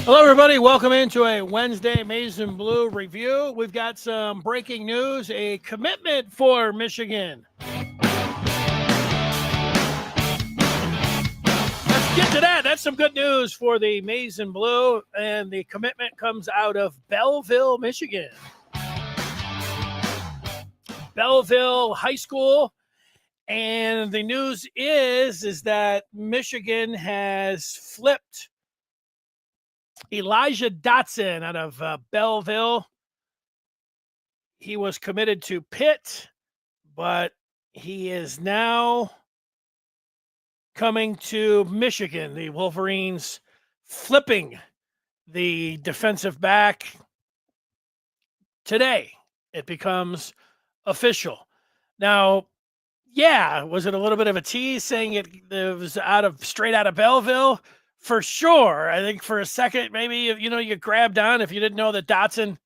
Hello, everybody. Welcome into a Wednesday Maize and Blue review. We've got some breaking news, a commitment for Michigan. Let's get to that. That's some good news for the Maize and Blue, and the commitment comes out of Belleville, Michigan. Belleville High School. And the news is that Michigan has flipped Elijah Dotson out of Belleville. He was committed to Pitt, but he is now coming to Michigan. The Wolverines flipping the defensive back today. It becomes official. Now, was it a little bit of a tease saying it was straight out of Belleville? For sure. I think for a second, maybe, you grabbed on if you didn't know that Dotson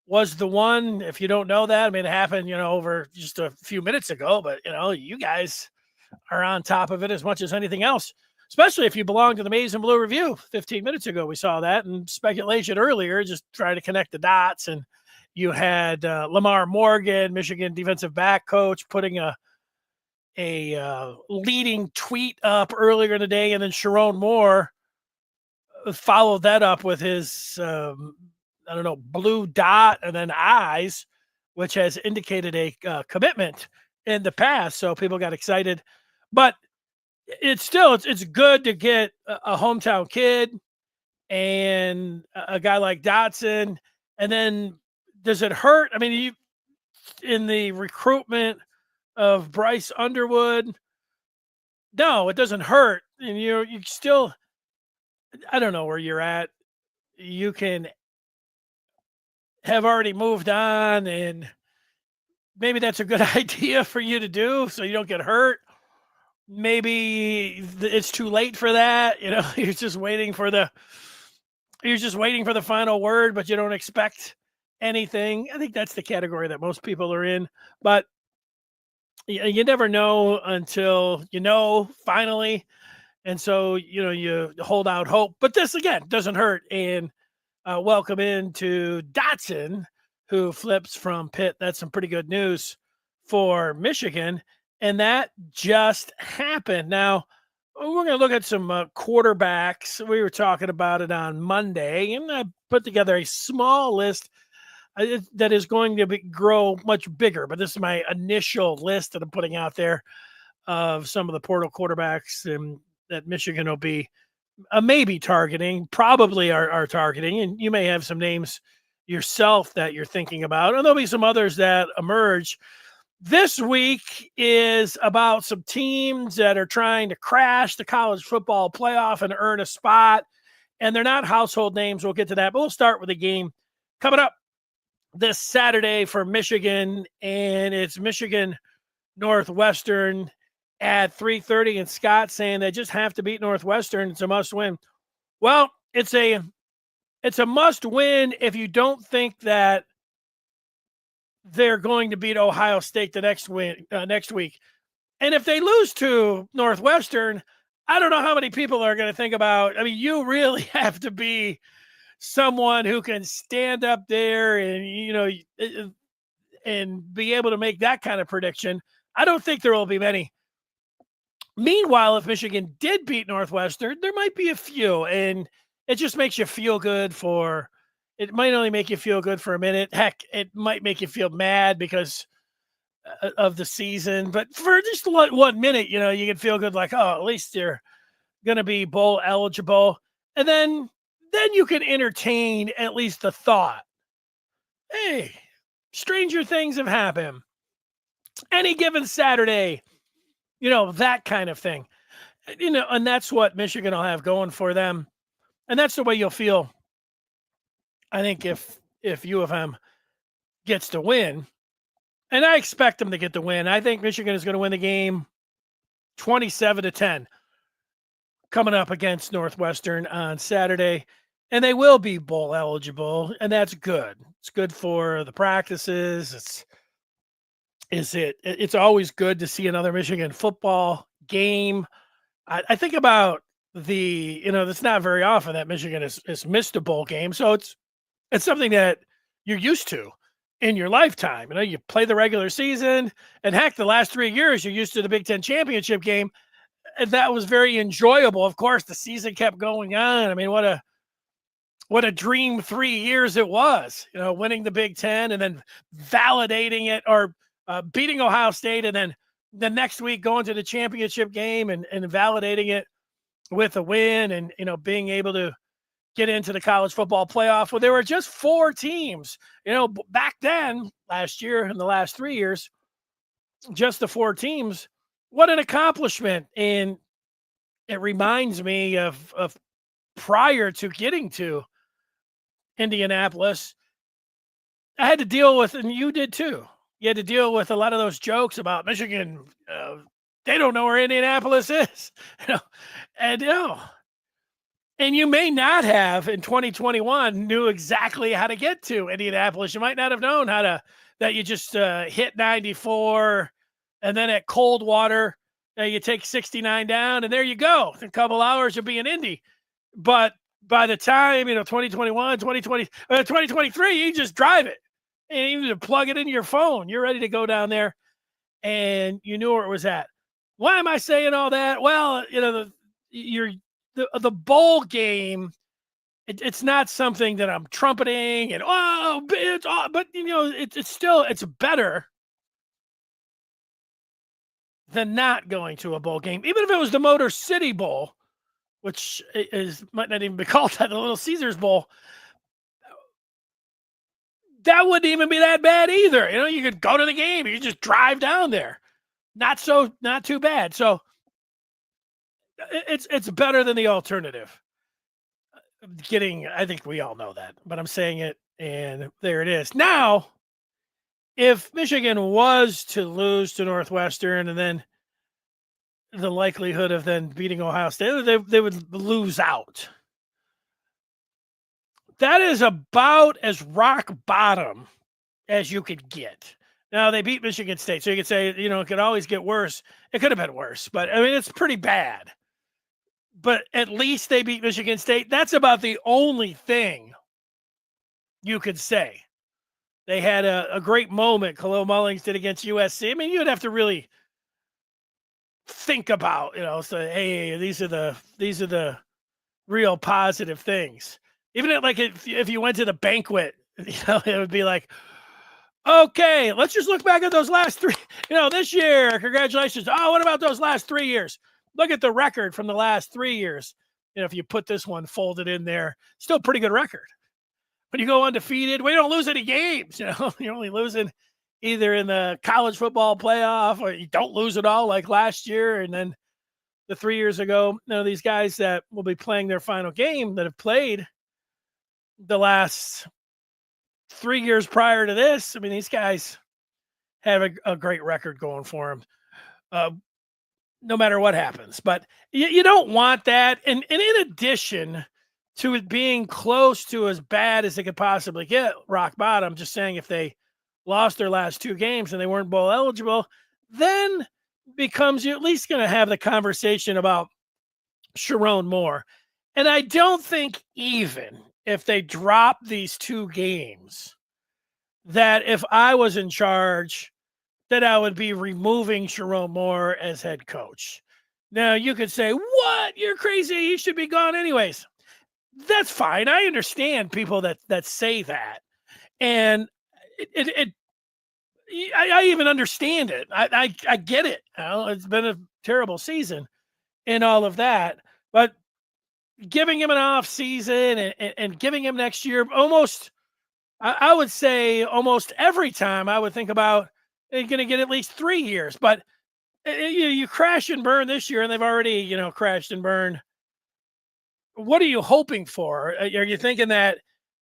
was the one. If you don't know that, I mean, it happened, over just a few minutes ago, but, you guys are on top of it as much as anything else, especially if you belong to the Maize and Blue Review. 15 minutes ago, we saw that, and speculation earlier, just trying to connect the dots. And you had Lamar Morgan, Michigan defensive back coach, putting a leading tweet up earlier in the day, and then Sharon Moore followed that up with his blue dot and then eyes, which has indicated a commitment in the past. So people got excited, but it's good to get a hometown kid and a guy like Dotson. And then does it hurt? I mean, in the recruitment of Bryce Underwood, no, it doesn't hurt. And you still, I don't know where you're at. You can have already moved on, and maybe that's a good idea for you to do so you don't get hurt. Maybe it's too late for that. You're just waiting for the final word, but you don't expect anything. I think that's the category that most people are in, but you never know until finally. And so, you hold out hope, but this again doesn't hurt. And welcome into Dotson, who flips from Pitt. That's some pretty good news for Michigan. And that just happened. Now, we're going to look at some quarterbacks. We were talking about it on Monday, and I put together a small list that is going to grow much bigger. But this is my initial list that I'm putting out there of some of the portal quarterbacks that Michigan will be maybe targeting, probably are targeting. And you may have some names yourself that you're thinking about, and there'll be some others that emerge. This week is about some teams that are trying to crash the college football playoff and earn a spot, and they're not household names. We'll get to that, but we'll start with the game coming up this Saturday for Michigan, and it's Michigan Northwestern at 3:30. And Scott saying they just have to beat Northwestern. It's a must win. Well, it's a must win if you don't think that they're going to beat Ohio State the next week. And if they lose to Northwestern, I don't know how many people are going to think about. I mean, you really have to be someone who can stand up there and and be able to make that kind of prediction. I don't think there will be many. Meanwhile, if Michigan did beat Northwestern, there might be a few, and it just makes you feel good it might only make you feel good for a minute. Heck, it might make you feel mad because of the season, but for just 1 minute, you can feel good, like, oh, at least they're going to be bowl eligible. And then you can entertain at least the thought, hey, stranger things have happened. Any given Saturday, that kind of thing. And that's what Michigan will have going for them. And that's the way you'll feel, I think, if U of M gets to win. And I expect them to get the win. I think Michigan is going to win the game 27-10 coming up against Northwestern on Saturday. And they will be bowl eligible, and that's good. It's good for the practices. It's always good to see another Michigan football game. I think about that's not very often that Michigan has missed a bowl game. So it's something that you're used to in your lifetime. You play the regular season, and heck, the last 3 years, you're used to the Big Ten championship game. And that was very enjoyable. Of course, the season kept going on. I mean, what a dream 3 years it was, winning the Big Ten and then validating it, or beating Ohio State, and then the next week going to the championship game and validating it with a win, and, being able to get into the college football playoff. Well, there were just 4 teams, back then, last year and the last 3 years, just the 4 teams. What an accomplishment. And it reminds me of prior to getting to Indianapolis, I had to deal with, and you did too, you had to deal with a lot of those jokes about Michigan. They don't know where Indianapolis is, and and you may not have in 2021 knew exactly how to get to Indianapolis. You might not have known that you just hit 94, and then at Coldwater, you take 69 down, and there you go. In a couple hours, you'll be in Indy. But by the time, 2021, 2020, 2023, you just drive it. And you even plug it into your phone. You're ready to go down there, and you knew where it was at. Why am I saying all that? Well, the bowl game, it's not something that I'm trumpeting and but it's better than not going to a bowl game, even if it was the Motor City Bowl, which might not even be called that, the Little Caesars Bowl. That wouldn't even be that bad either. You could go to the game, you could just drive down there. Not too bad. So it's better than the alternative. I think we all know that, but I'm saying it, and there it is. Now, if Michigan was to lose to Northwestern, and then the likelihood of then beating Ohio State, they would lose out. That is about as rock bottom as you could get. Now, they beat Michigan State, so you could say, it could always get worse. It could have been worse, but I mean, it's pretty bad. But at least they beat Michigan State. That's about the only thing you could say. They had a great moment, Khalil Mullings did, against USC. I mean, you'd have to really think about, say, hey, these are the real positive things. Even if you went to the banquet, it would be like, okay, let's just look back at those last 3, this year, congratulations. Oh, what about those last 3 years? Look at the record from the last 3 years. If you put this one folded in there, still pretty good record. When you go undefeated, we don't lose any games. You're only losing either in the college football playoff, or you don't lose at all like last year. And then the 3 years ago, these guys that will be playing their final game that have played the last 3 years prior to this, I mean, these guys have a great record going for them, no matter what happens. But you don't want that. And in addition to it being close to as bad as it could possibly get, rock bottom, just saying, if they lost their last 2 games and they weren't bowl eligible, then becomes, you're at least going to have the conversation about Sharon Moore. And I don't think, even if they drop these 2 games, that if I was in charge, that I would be removing Sharon Moore as head coach. Now, you could say, what? You're crazy. He should be gone anyways. That's fine. I understand people that say that. And I even understand it. I get it. It's been a terrible season and all of that. But giving him an off season and giving him next year, I would say almost every time I would think about, they're going to get at least 3 years. But you crash and burn this year, and they've already, crashed and burned. What are you hoping for? Are you thinking that,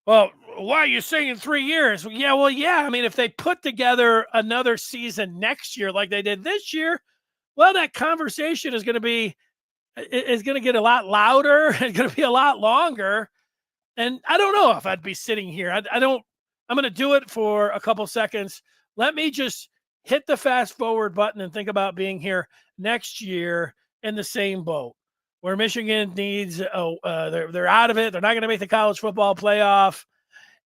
well, why are you saying 3 years? Yeah. I mean, if they put together another season next year like they did this year, well, that conversation is going to get a lot louder. It's going to be a lot longer. And I don't know if I'd be sitting here. I'm going to do it for a couple seconds. Let me just hit the fast forward button and think about being here next year in the same boat. where Michigan needs, they're out of it. They're not going to make the college football playoff,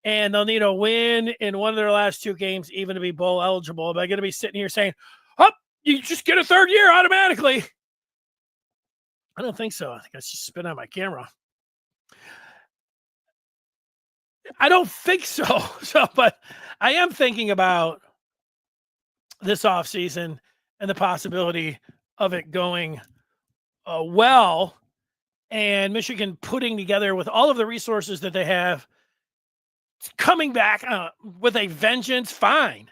and they'll need a win in one of their last 2 games even to be bowl eligible. Am I going to be sitting here saying, oh, you just get a 3rd year automatically? I don't think so. I think I should spin on my camera. I don't think so. But I am thinking about this offseason and the possibility of it going well, and Michigan putting together with all of the resources that they have, coming back with a vengeance, fine,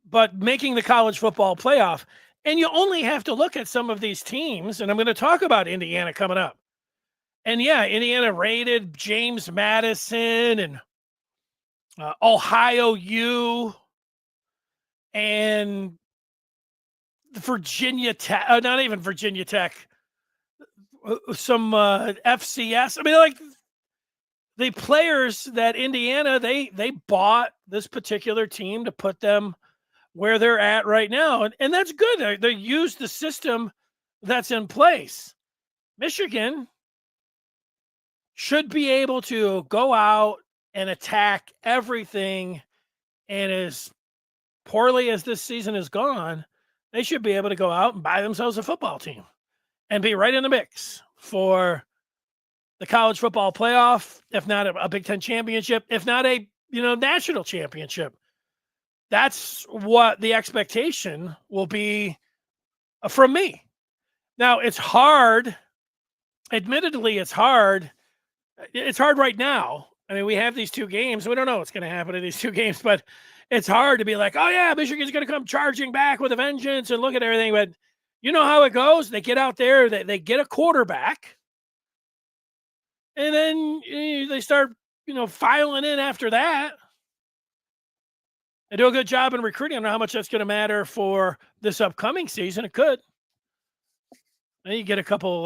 but making the college football playoff. And you only have to look at some of these teams, and I'm going to talk about Indiana coming up. And yeah, Indiana rated James Madison and Ohio U and Virginia Tech, not even Virginia Tech, some FCS. I mean, like the players that Indiana, they bought this particular team to put them where they're at right now. And that's good. They use the system that's in place. Michigan should be able to go out and attack everything. And as poorly as this season has gone, they should be able to go out and buy themselves a football team and be right in the mix for the college football playoff, if not a Big Ten championship, if not a national championship. That's what the expectation will be from me. Now, it's hard. Admittedly, it's hard. It's hard right now. I mean, we have these 2 games. We don't know what's going to happen in these 2 games, but it's hard to be like, oh, yeah, Michigan's going to come charging back with a vengeance and look at everything. But you know how it goes. They get out there, they get a quarterback, and then they start, filing in after that. They do a good job in recruiting. I don't know how much that's going to matter for this upcoming season. It could. And you get a couple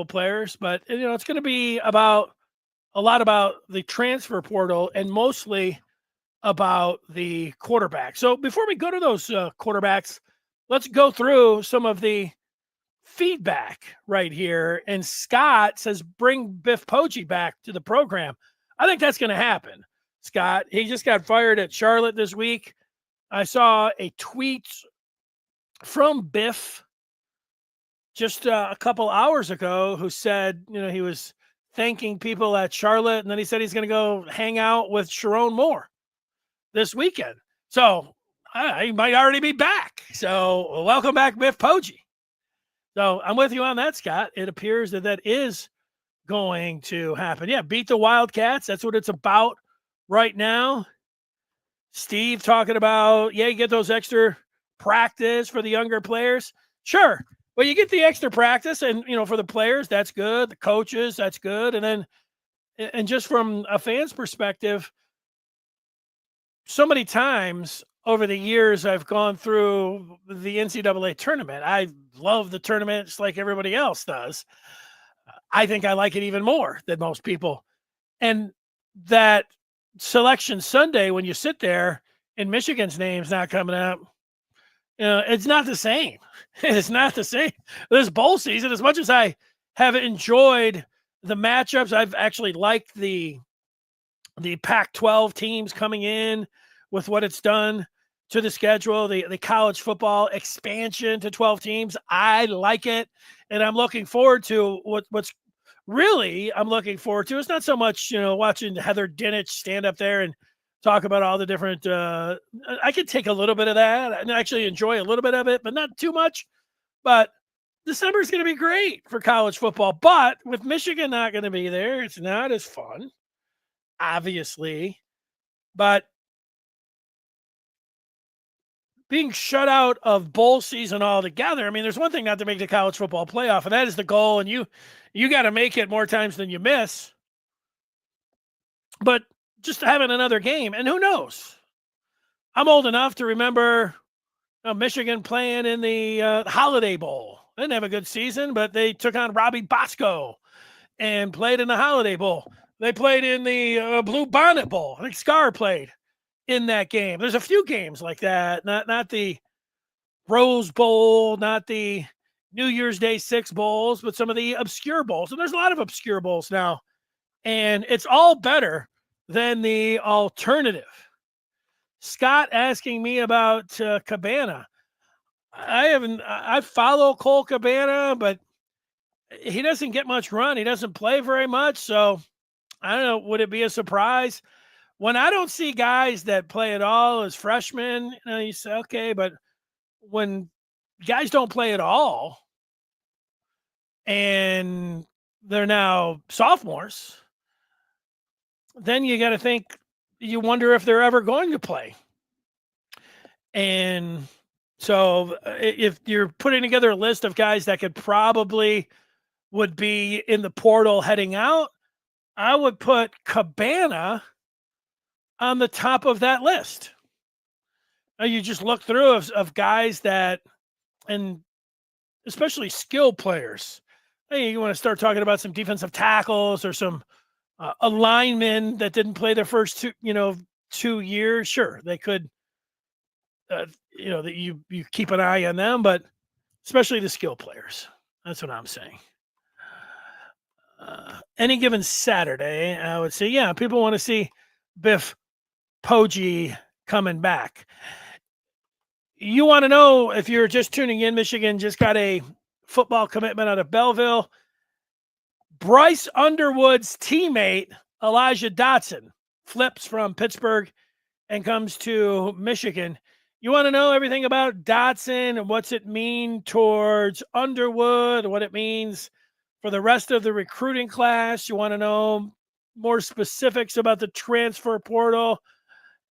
players, but it's going to be a lot about the transfer portal and mostly about the quarterback. So before we go to those quarterbacks, let's go through some of the feedback right here. And Scott says, bring Biff Poggi back to the program. I think that's going to happen. Scott, he just got fired at Charlotte this week. I saw a tweet from Biff just a couple hours ago who said, he was thanking people at Charlotte, and then he said he's going to go hang out with Sharon Moore this weekend. So he might already be back. So welcome back, Biff Poggi. So I'm with you on that, Scott. It appears that is going to happen. Yeah, beat the Wildcats. That's what it's about right now. Steve talking about, you get those extra practice for the younger players. Sure. Well, you get the extra practice and, for the players, that's good. The coaches, that's good. And just from a fan's perspective, so many times over the years I've gone through the NCAA tournament. I love the tournament just like everybody else does. I think I like it even more than most people. And that Selection Sunday, when you sit there and Michigan's name's not coming up, it's not the same. It's not the same. This bowl season, as much as I have enjoyed the matchups, I've actually liked the Pac-12 teams coming in with what it's done to the schedule, the college football expansion to 12 teams. I like it, and I'm looking forward to what's really I'm looking forward to. It's not so much, watching Heather Dinich stand up there and talk about all the different I could take a little bit of that and actually enjoy a little bit of it, but not too much. But December is going to be great for college football. But with Michigan not going to be there, it's not as fun, obviously. But being shut out of bowl season altogether, I mean, there's one thing not to make the college football playoff, and that is the goal. And you got to make it more times than you miss. But just having another game, and who knows? I'm old enough to remember Michigan playing in the Holiday Bowl. They didn't have a good season, but they took on Robbie Bosco and played in the Holiday Bowl. They played in the Blue Bonnet Bowl. I think Scar played in that game. There's a few games like that, not the Rose Bowl, not the New Year's Day 6 bowls, but some of the obscure bowls. And there's a lot of obscure bowls now. And it's all better than the alternative. Scott asking me about Cabana. I follow Cole Cabana, but he doesn't get much run. He doesn't play very much. So I don't know. Would it be a surprise? When I don't see guys that play at all as freshmen, you say, okay, but when guys don't play at all and they're now sophomores, then you got to think, you wonder if they're ever going to play. And so if you're putting together a list of guys that could probably would be in the portal heading out, I would put Cabana on the top of that list. Now you just look through of guys that, and especially skill players. Hey, you want to start talking about some defensive tackles or some a lineman that didn't play their first 2 years. Sure, they could, that you keep an eye on them, but especially the skill players. That's what I'm saying. Any given Saturday, I would say, yeah, people want to see Biff Poggi coming back. You want to know, if you're just tuning in, Michigan just got a football commitment out of Belleville. Bryce Underwood's teammate, Elijah Dotson, flips from Pittsburgh and comes to Michigan. You want to know everything about Dotson and what's it mean towards Underwood, what it means for the rest of the recruiting class. You want to know more specifics about the transfer portal,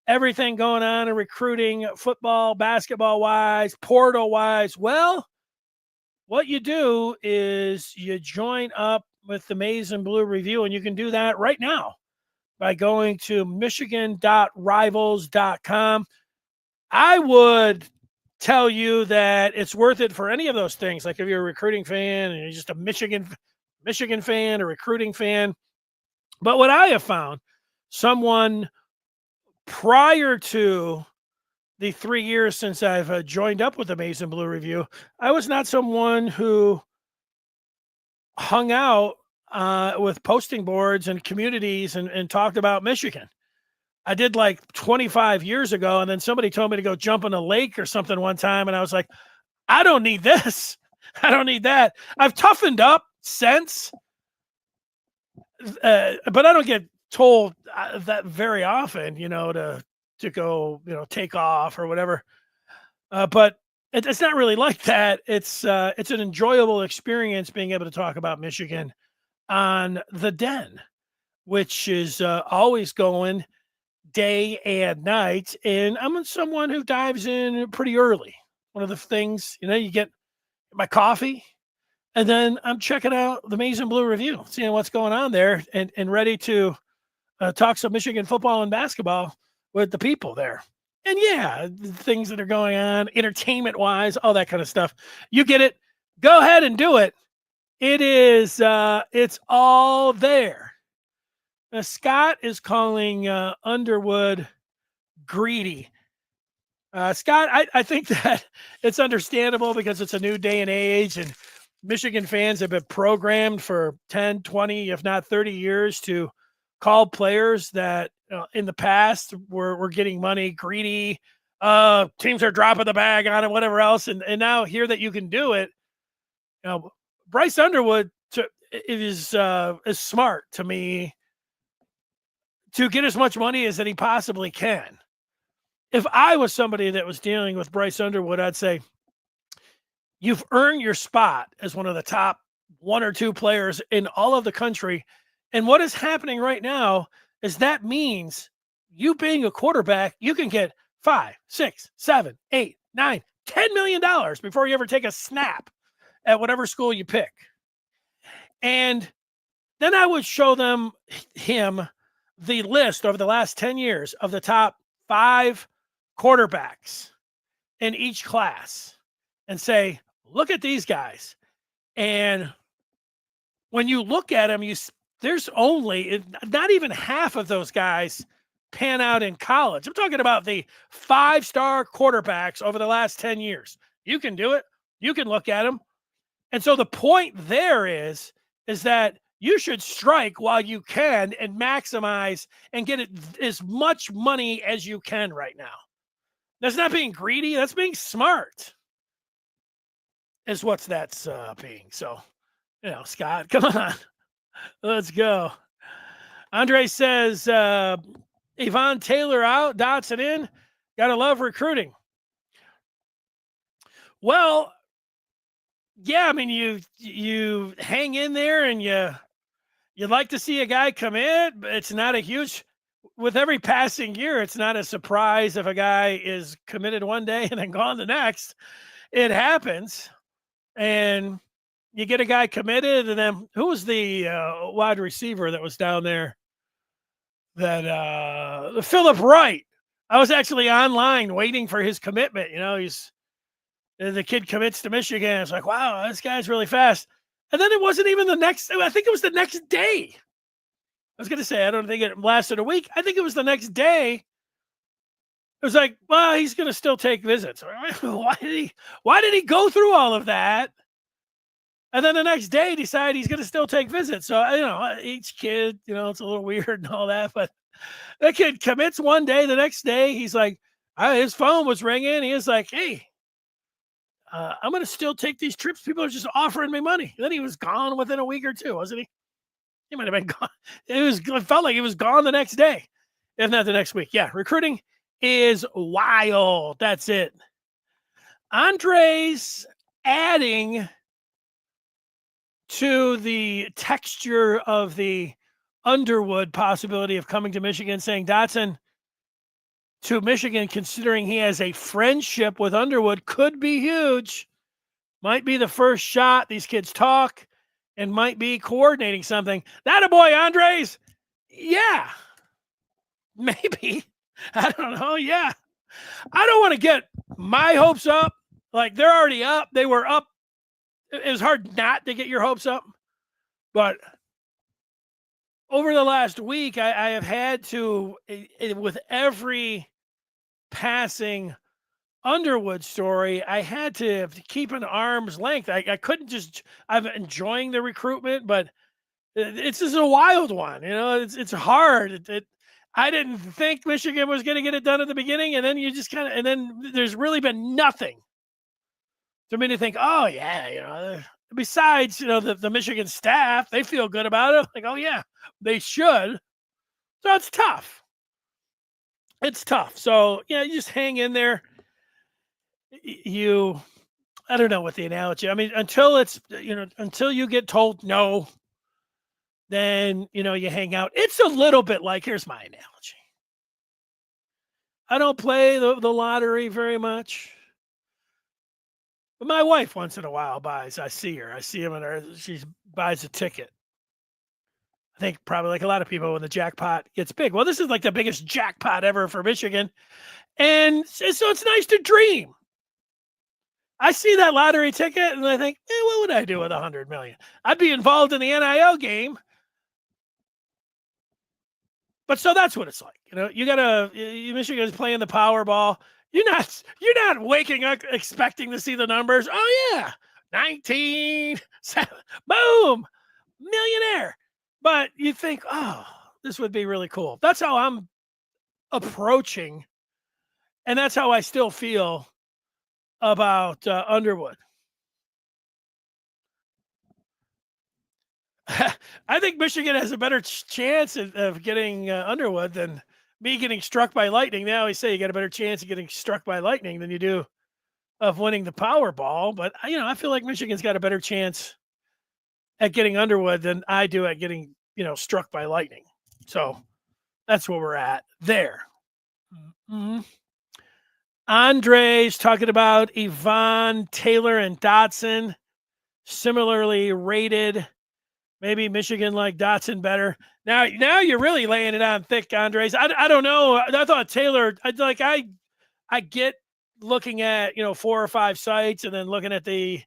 everything going on in recruiting, football, basketball-wise, portal-wise. Well, what you do is you join up with the Maize and Blue Review, and you can do that right now by going to michigan.rivals.com. I would tell you that it's worth it for any of those things. Like if you're a recruiting fan and you're just a Michigan fan, a recruiting fan. But what I have found, someone prior to the 3 years since I've joined up with the Maize and Blue Review, I was not someone who hung out with posting boards and communities and talked about Michigan. I did like 25 years ago, and then somebody told me to go jump in a lake or something one time, and I was like, I don't need this. I don't need that. I've toughened up since, but I don't get told that very often, to go, take off or whatever. But it's not really like that. It's an enjoyable experience being able to talk about Michigan on the Den, which is always going day and night. And I'm someone who dives in pretty early. One of the things, you get my coffee, and then I'm checking out the Maize and Blue Review, seeing what's going on there, and ready to talk some Michigan football and basketball with the people there. And yeah, the things that are going on, entertainment-wise, all that kind of stuff. You get it. Go ahead and do it. It is, it's all there. Scott is calling Underwood greedy. Scott, I think that it's understandable because it's a new day and age, and Michigan fans have been programmed for 10, 20, if not 30 years to call players that in the past were getting money greedy. Teams are dropping the bag on it, whatever else. And now hear that you can do it. Bryce Underwood is smart to me to get as much money as that he possibly can. If I was somebody that was dealing with Bryce Underwood, I'd say, you've earned your spot as one of the top 1 or 2 players in all of the country. And what is happening right now is that means you being a quarterback, you can get $5, $6, $7, $8, $9, $10 million before you ever take a snap at whatever school you pick. And then I would show him the list over the last 10 years of the top 5 quarterbacks in each class and say, look at these guys. And when you look at them, there's only not even half of those guys pan out in college. I'm talking about the 5-star quarterbacks over the last 10 years. You can do it. You can look at them. And so the point there is that you should strike while you can and maximize and get as much money as you can right now. That's not being greedy. That's being smart. Is what's that's being. So, Scott, come on. Let's go. Andre says, Yvonne Taylor out, Dotson in. Gotta love recruiting. Well, yeah, I mean, you hang in there and you'd like to see a guy come in, but it's not a huge, with every passing year, it's not a surprise if a guy is committed one day and then gone the next. It happens. And you get a guy committed, and then who was the wide receiver that was down there? That Philip Wright. I was actually online waiting for his commitment. The kid commits to Michigan. It's like, wow, this guy's really fast. And then it wasn't even the next. I think it was the next day. I was going to say I don't think it lasted a week. I think it was the next day. It was like, well, he's going to still take visits. Why did he go through all of that? And then the next day decide he's going to still take visits. So, each kid, it's a little weird and all that, but that kid commits one day. The next day he's like, his phone was ringing. He was like, hey, I'm going to still take these trips. People are just offering me money. And then he was gone within a week or two, wasn't he? He might've been gone. It felt like he was gone the next day, if not the next week. Yeah. Recruiting is wild. That's it. Andre's adding to the texture of the Underwood possibility of coming to Michigan, saying Dotson to Michigan, considering he has a friendship with Underwood, could be huge. Might be the first shot these kids talk and might be coordinating something. That a boy, Andres. Yeah, maybe. I don't know. Yeah. I don't want to get my hopes up. Like, they're already up. They were up. It was hard not to get your hopes up. But over the last week, I have had to, with every passing Underwood story, I had to keep an arm's length. I couldn't just, I'm enjoying the recruitment, but it's just a wild one. It's hard. I didn't think Michigan was going to get it done at the beginning, and then you just kind of, and then there's really been nothing for me to think, oh yeah, besides, the Michigan staff, they feel good about it. Like, oh yeah, they should. So it's tough. It's tough. So you just hang in there. I don't know what the analogy. I mean, until until you get told no, then you hang out. It's a little bit like, here's my analogy. I don't play the lottery very much. But my wife once in a while buys. I see him in her. She buys a ticket. I think probably like a lot of people when the jackpot gets big. Well, this is like the biggest jackpot ever for Michigan. And so it's nice to dream. I see that lottery ticket and I think, what would I do with $100 million? I'd be involved in the NIL game. But so that's what it's like. Michigan's playing the Powerball. You're not waking up expecting to see the numbers. Oh yeah, 19, 7, boom, millionaire. But you think, oh, this would be really cool. That's how I'm approaching, and that's how I still feel about Underwood. I think Michigan has a better chance of getting Underwood than me getting struck by lightning. They always say you got a better chance of getting struck by lightning than you do of winning the Powerball. But I feel like Michigan's got a better chance at getting Underwood than I do at getting struck by lightning. So that's where we're at there. Mm-hmm. Andre's talking about Yvonne Taylor and Dotson, similarly rated. Maybe Michigan like Dotson better. Now you're really laying it on thick, Andres. I don't know. I thought Taylor. I get looking at 4 or 5 sites and then looking at the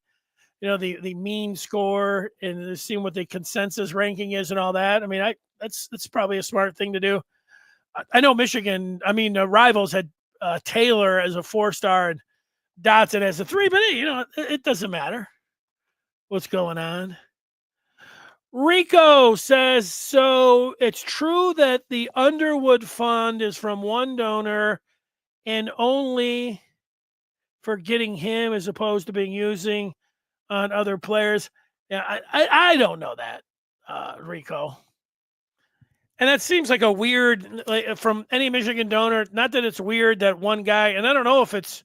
the mean score and seeing what the consensus ranking is and all that. I mean, that's probably a smart thing to do. I know Michigan. I mean, Rivals had Taylor as a 4-star and Dotson as a 3, but it doesn't matter. What's going on? Rico says, so it's true that the Underwood fund is from one donor and only for getting him as opposed to being using on other players. Yeah, I don't know that, Rico. And that seems like a weird, like, from any Michigan donor. Not that it's weird that one guy, and I don't know if it's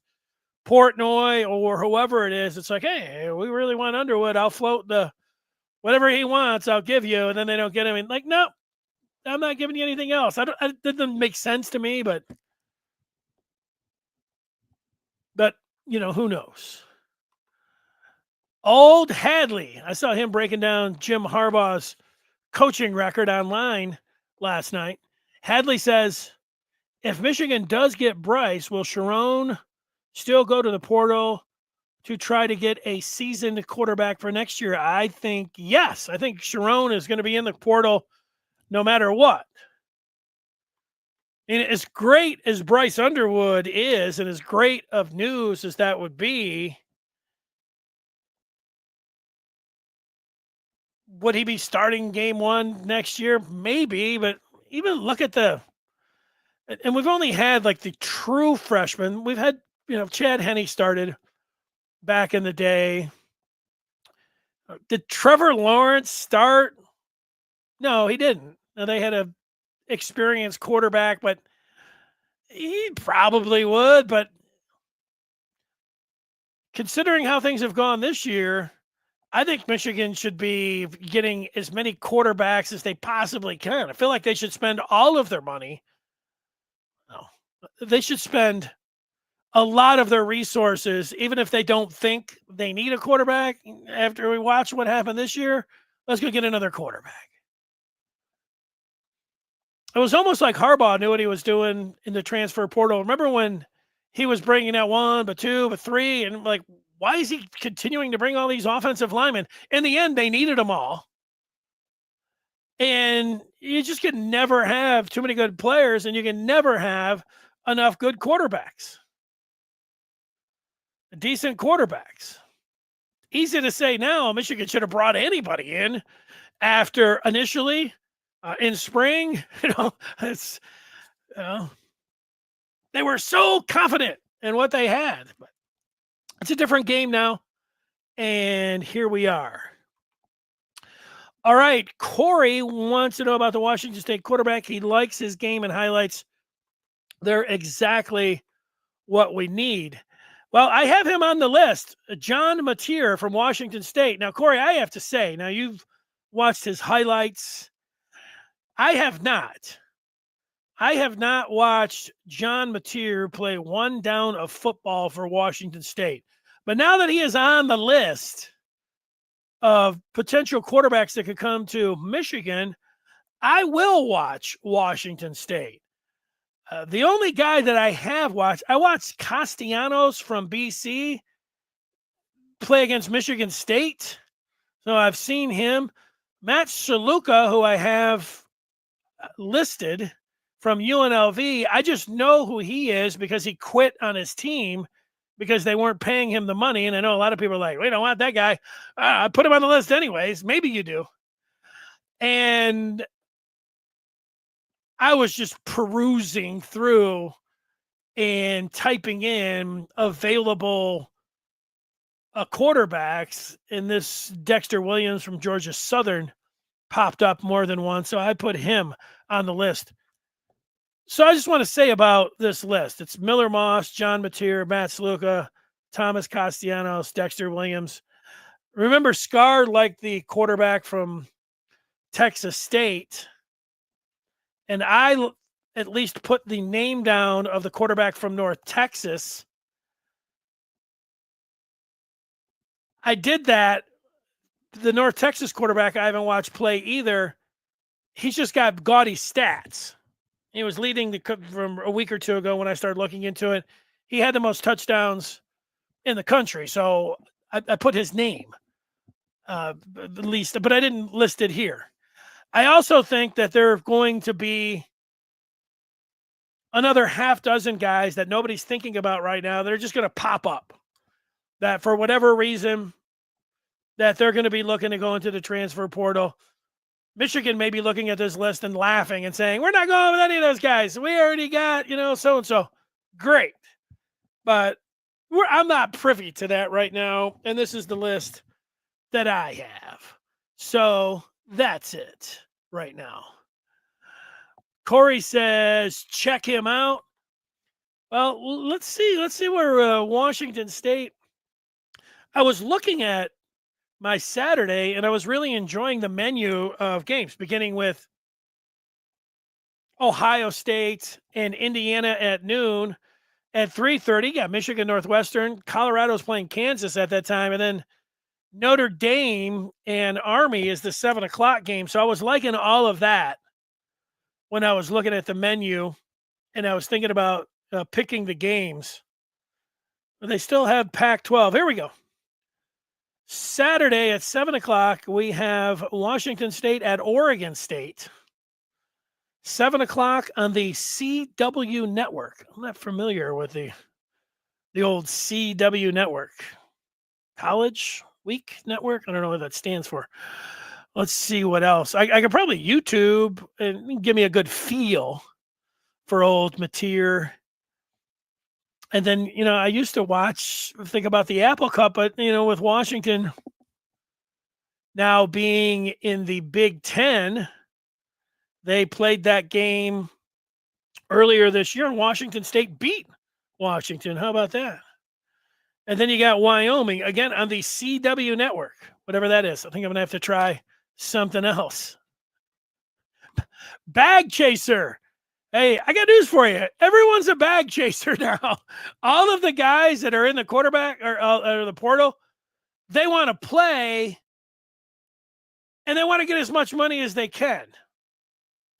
Portnoy or whoever it is. It's like, hey, we really want Underwood. I'll float the whatever he wants. I'll give you, and then they don't get him. And like, no, I'm not giving you anything else. It doesn't make sense to me, but who knows? Old Hadley. I saw him breaking down Jim Harbaugh's coaching record online last night. Hadley says, if Michigan does get Bryce, will Sharon still go to the portal to try to get a seasoned quarterback for next year? I think yes. I think Sharon is going to be in the portal no matter what. And as great as Bryce Underwood is, and as great of news as that would be, would he be starting game one next year? Maybe, but even look at and we've only had like the true freshmen. We've had, Chad Henne started back in the day. Did Trevor Lawrence start? No, he didn't. Now, they had a experienced quarterback, but he probably would. But considering how things have gone this year, I think Michigan should be getting as many quarterbacks as they possibly can. I feel like they should spend all of their money. No, they should spend a lot of their resources, even if they don't think they need a quarterback. After we watch what happened this year, let's go get another quarterback. It was almost like Harbaugh knew what he was doing in the transfer portal. Remember when he was bringing out one, but two, but three, and like, why is he continuing to bring all these offensive linemen? In the end, they needed them all. And you just can never have too many good players, and you can never have enough good quarterbacks. Decent quarterbacks. Easy to say now, Michigan should have brought anybody in after initially in spring. It's, they were so confident in what they had. But it's a different game now. And here we are. All right. Corey wants to know about the Washington State quarterback. He likes his game and highlights. They're exactly what we need. Well, I have him on the list. John Mateer from Washington State. Now, Corey, I have to say, now you've watched his highlights. I have not. I have not watched John Mateer play one down of football for Washington State. But now that he is on the list of potential quarterbacks that could come to Michigan, I will watch Washington State. The only guy that I have watched, I watched Castellanos from BC play against Michigan State. So I've seen him. Matt Shaluka, who I have listed from UNLV, I just know who he is because he quit on his team because they weren't paying him the money. And I know a lot of people are like, we don't want that guy. I put him on the list anyways. Maybe you do. And I was just perusing through and typing in available quarterbacks, and this Dexter Williams from Georgia Southern popped up more than once. So I put him on the list. So I just want to say about this list. It's Miller Moss, John Mateer, Matt Sluka, Thomas Castellanos, Dexter Williams. Remember, Scar liked the quarterback from Texas State. And I at least put the name down of the quarterback from North Texas. I did that. The North Texas quarterback I haven't watched play either. He's just got gaudy stats. He was leading from a week or two ago when I started looking into it. He had the most touchdowns in the country. So I put his name, at least, but I didn't list it here. I also think that there are going to be another half dozen guys that nobody's thinking about right now. They're just going to pop up that for whatever reason, that they're going to be looking to go into the transfer portal. Michigan may be looking at this list and laughing and saying, we're not going with any of those guys. We already got, so-and-so. Great. But I'm not privy to that right now. And this is the list that I have. So that's it right now. Corey says, check him out. Well, let's see where Washington State. I was looking at my Saturday, and I was really enjoying the menu of games, beginning with Ohio State and Indiana at noon. At 3:30, got Michigan Northwestern. Colorado's playing Kansas at that time, and then Notre Dame and Army is the 7 o'clock game. So I was liking all of that when I was looking at the menu, and I was thinking about picking the games. But they still have Pac-12. Here we go. Saturday at 7 o'clock, we have Washington State at Oregon State. 7 o'clock on the CW network. I'm not familiar with the old CW network. College Week Network? I don't know what that stands for. Let's see what else. I could probably YouTube and give me a good feel for old Mateer. And then, I used to think about the Apple Cup, but, with Washington now being in the Big Ten, they played that game earlier this year, and Washington State beat Washington. How about that? And then you got Wyoming, again, on the CW network, whatever that is. I think I'm going to have to try something else. Bag chaser. Hey, I got news for you. Everyone's a bag chaser now. All of the guys that are in the quarterback or the portal, they want to play, and they want to get as much money as they can.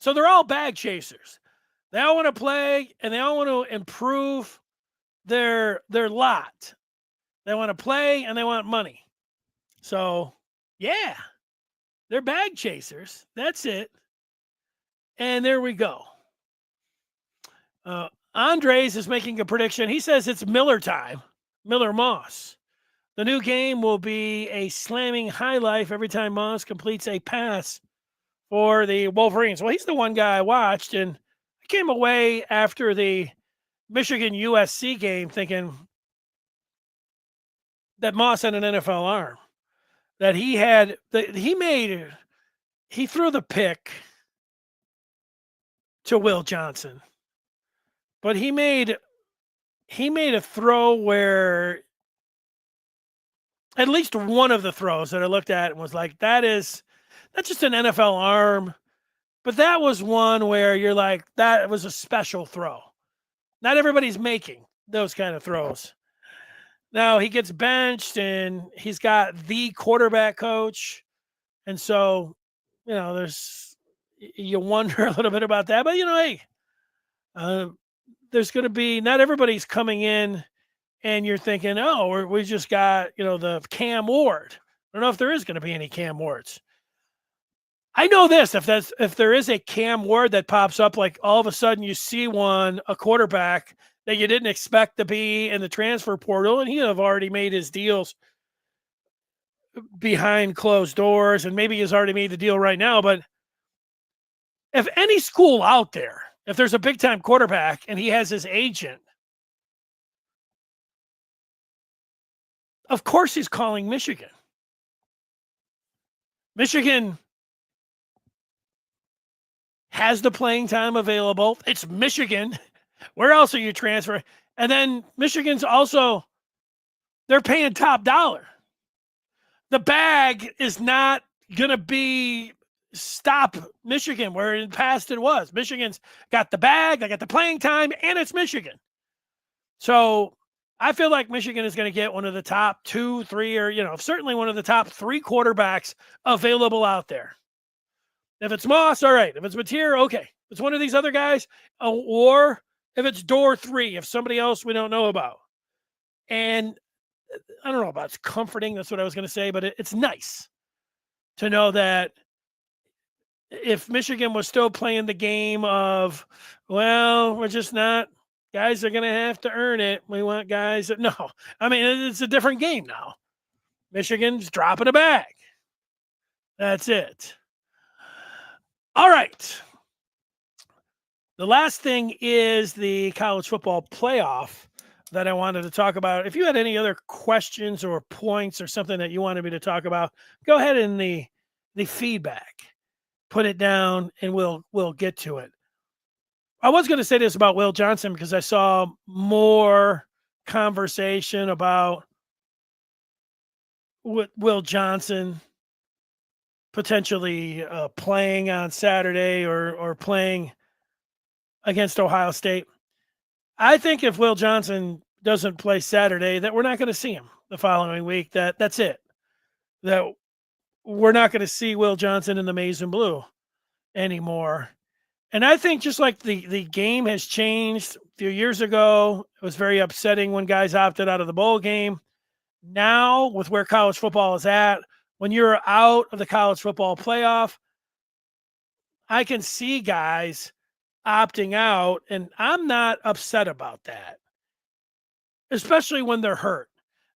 So they're all bag chasers. They all want to play, and they all want to improve their lot. They want to play, and they want money. So, yeah, they're bag chasers. That's it. And there we go. Andres is making a prediction. He says it's Miller time. Miller Moss. The new game will be a slamming high life every time Moss completes a pass for the Wolverines. Well, he's the one guy I watched, and I came away after the Michigan USC game thinking that Moss had an NFL arm. That he threw the pick to Will Johnson. But he made a throw where at least one of the throws that I looked at was like, that's just an NFL arm. But that was one where you're like, that was a special throw. Not everybody's making those kind of throws. Now he gets benched, and he's got the quarterback coach. And so, you wonder a little bit about that. But, hey, there's going to be, not everybody's coming in and you're thinking, oh, we just got, the Cam Ward. I don't know if there is going to be any Cam Wards. I know this, if there is a Cam Ward that pops up, like all of a sudden you see a quarterback that you didn't expect to be in the transfer portal, and he'll have already made his deals behind closed doors, and maybe he's already made the deal right now. But if any school out there, if there's a big-time quarterback and he has his agent, of course he's calling Michigan. Michigan has the playing time available. It's Michigan. Where else are you transferring? And then Michigan's also, they're paying top dollar. The bag is not going to stop Michigan where in the past it was. Michigan's got the bag, they got the playing time, and it's Michigan. So I feel like Michigan is going to get one of the top 2, 3, or, certainly one of the top 3 quarterbacks available out there. If it's Moss, all right. If it's Mateer, okay. If it's one of these other guys, or if it's door 3, if somebody else we don't know about. And I don't know about it's comforting, that's what I was going to say, but it's nice to know that if Michigan was still playing the game of, well, we're just not, guys are going to have to earn it. We want guys that, no. I mean, it's a different game now. Michigan's dropping a bag. That's it. All right. The last thing is the college football playoff that I wanted to talk about. If you had any other questions or points or something that you wanted me to talk about, go ahead in the feedback. Put it down and we'll get to it. I was going to say this about Will Johnson because I saw more conversation about Will Johnson potentially playing on Saturday or playing against Ohio State. I think if Will Johnson doesn't play Saturday, that we're not going to see him the following week. That's it. That we're not going to see Will Johnson in the maize and blue anymore. And I think just like the game has changed a few years ago, it was very upsetting when guys opted out of the bowl game. Now, with where college football is at, when you're out of the college football playoff, I can see guys opting out, and I'm not upset about that, especially when they're hurt.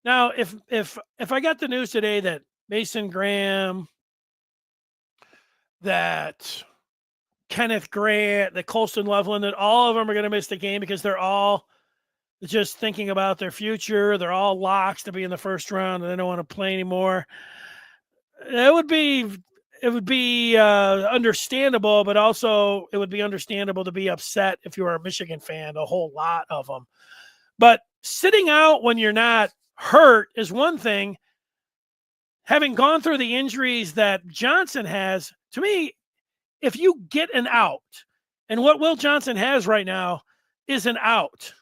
Now, if I got the news today that Mason Graham, that Kenneth Grant, that Colston Loveland, that all of them are going to miss the game because they're all just thinking about their future, they're all locks to be in the first round, and they don't want to play anymore. It would be understandable, but also it would be understandable to be upset if you were a Michigan fan, a whole lot of them. But sitting out when you're not hurt is one thing. Having gone through the injuries that Johnson has, to me, if you get an out, and what Will Johnson has right now is an out.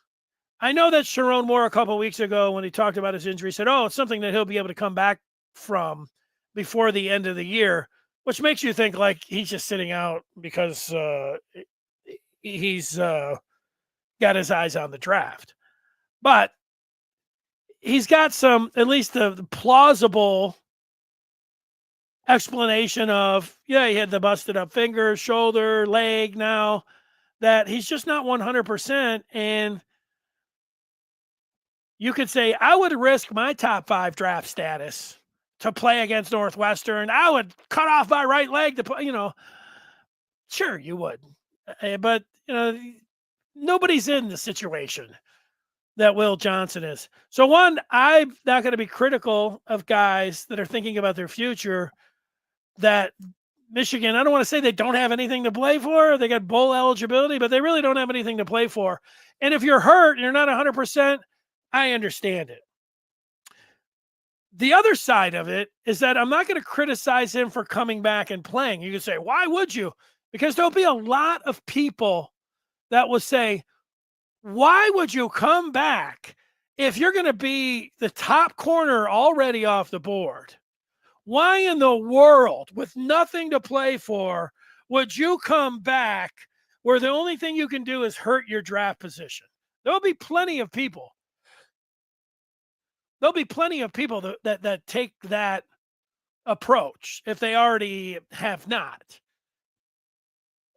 I know that Sharon Moore a couple of weeks ago when he talked about his injury said, it's something that he'll be able to come back from before the end of the year, which makes you think like he's just sitting out because he's got his eyes on the draft. But he's got some, at least the plausible explanation of, he had the busted up finger, shoulder, leg now, that he's just not 100%. And you could say, I would risk my top 5 draft status to play against Northwestern. I would cut off my right leg to play, sure you would. But, nobody's in the situation that Will Johnson is. So one, I'm not going to be critical of guys that are thinking about their future, that Michigan, I don't want to say they don't have anything to play for. They got bowl eligibility, but they really don't have anything to play for. And if you're hurt and you're not 100%, I understand it. The other side of it is that I'm not going to criticize him for coming back and playing. You can say, why would you? Because there'll be a lot of people that will say, why would you come back if you're going to be the top corner already off the board? Why in the world, with nothing to play for, would you come back where the only thing you can do is hurt your draft position? There'll be plenty of people. There'll be plenty of people that take that approach if they already have not.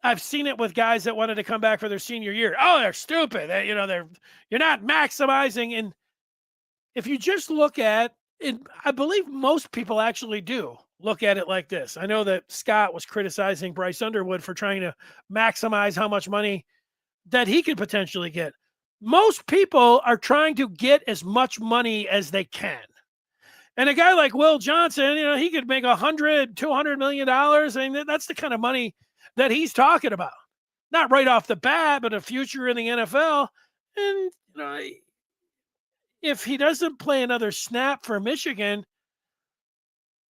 I've seen it with guys that wanted to come back for their senior year. Oh, they're stupid. You're not maximizing. And if you just look at it, I believe most people actually do look at it like this. I know that Scott was criticizing Bryce Underwood for trying to maximize how much money that he could potentially get. Most people are trying to get as much money as they can. And a guy like Will Johnson, he could make $100-200 million. I mean, that's the kind of money that he's talking about. Not right off the bat, but a future in the NFL. And, if he doesn't play another snap for Michigan,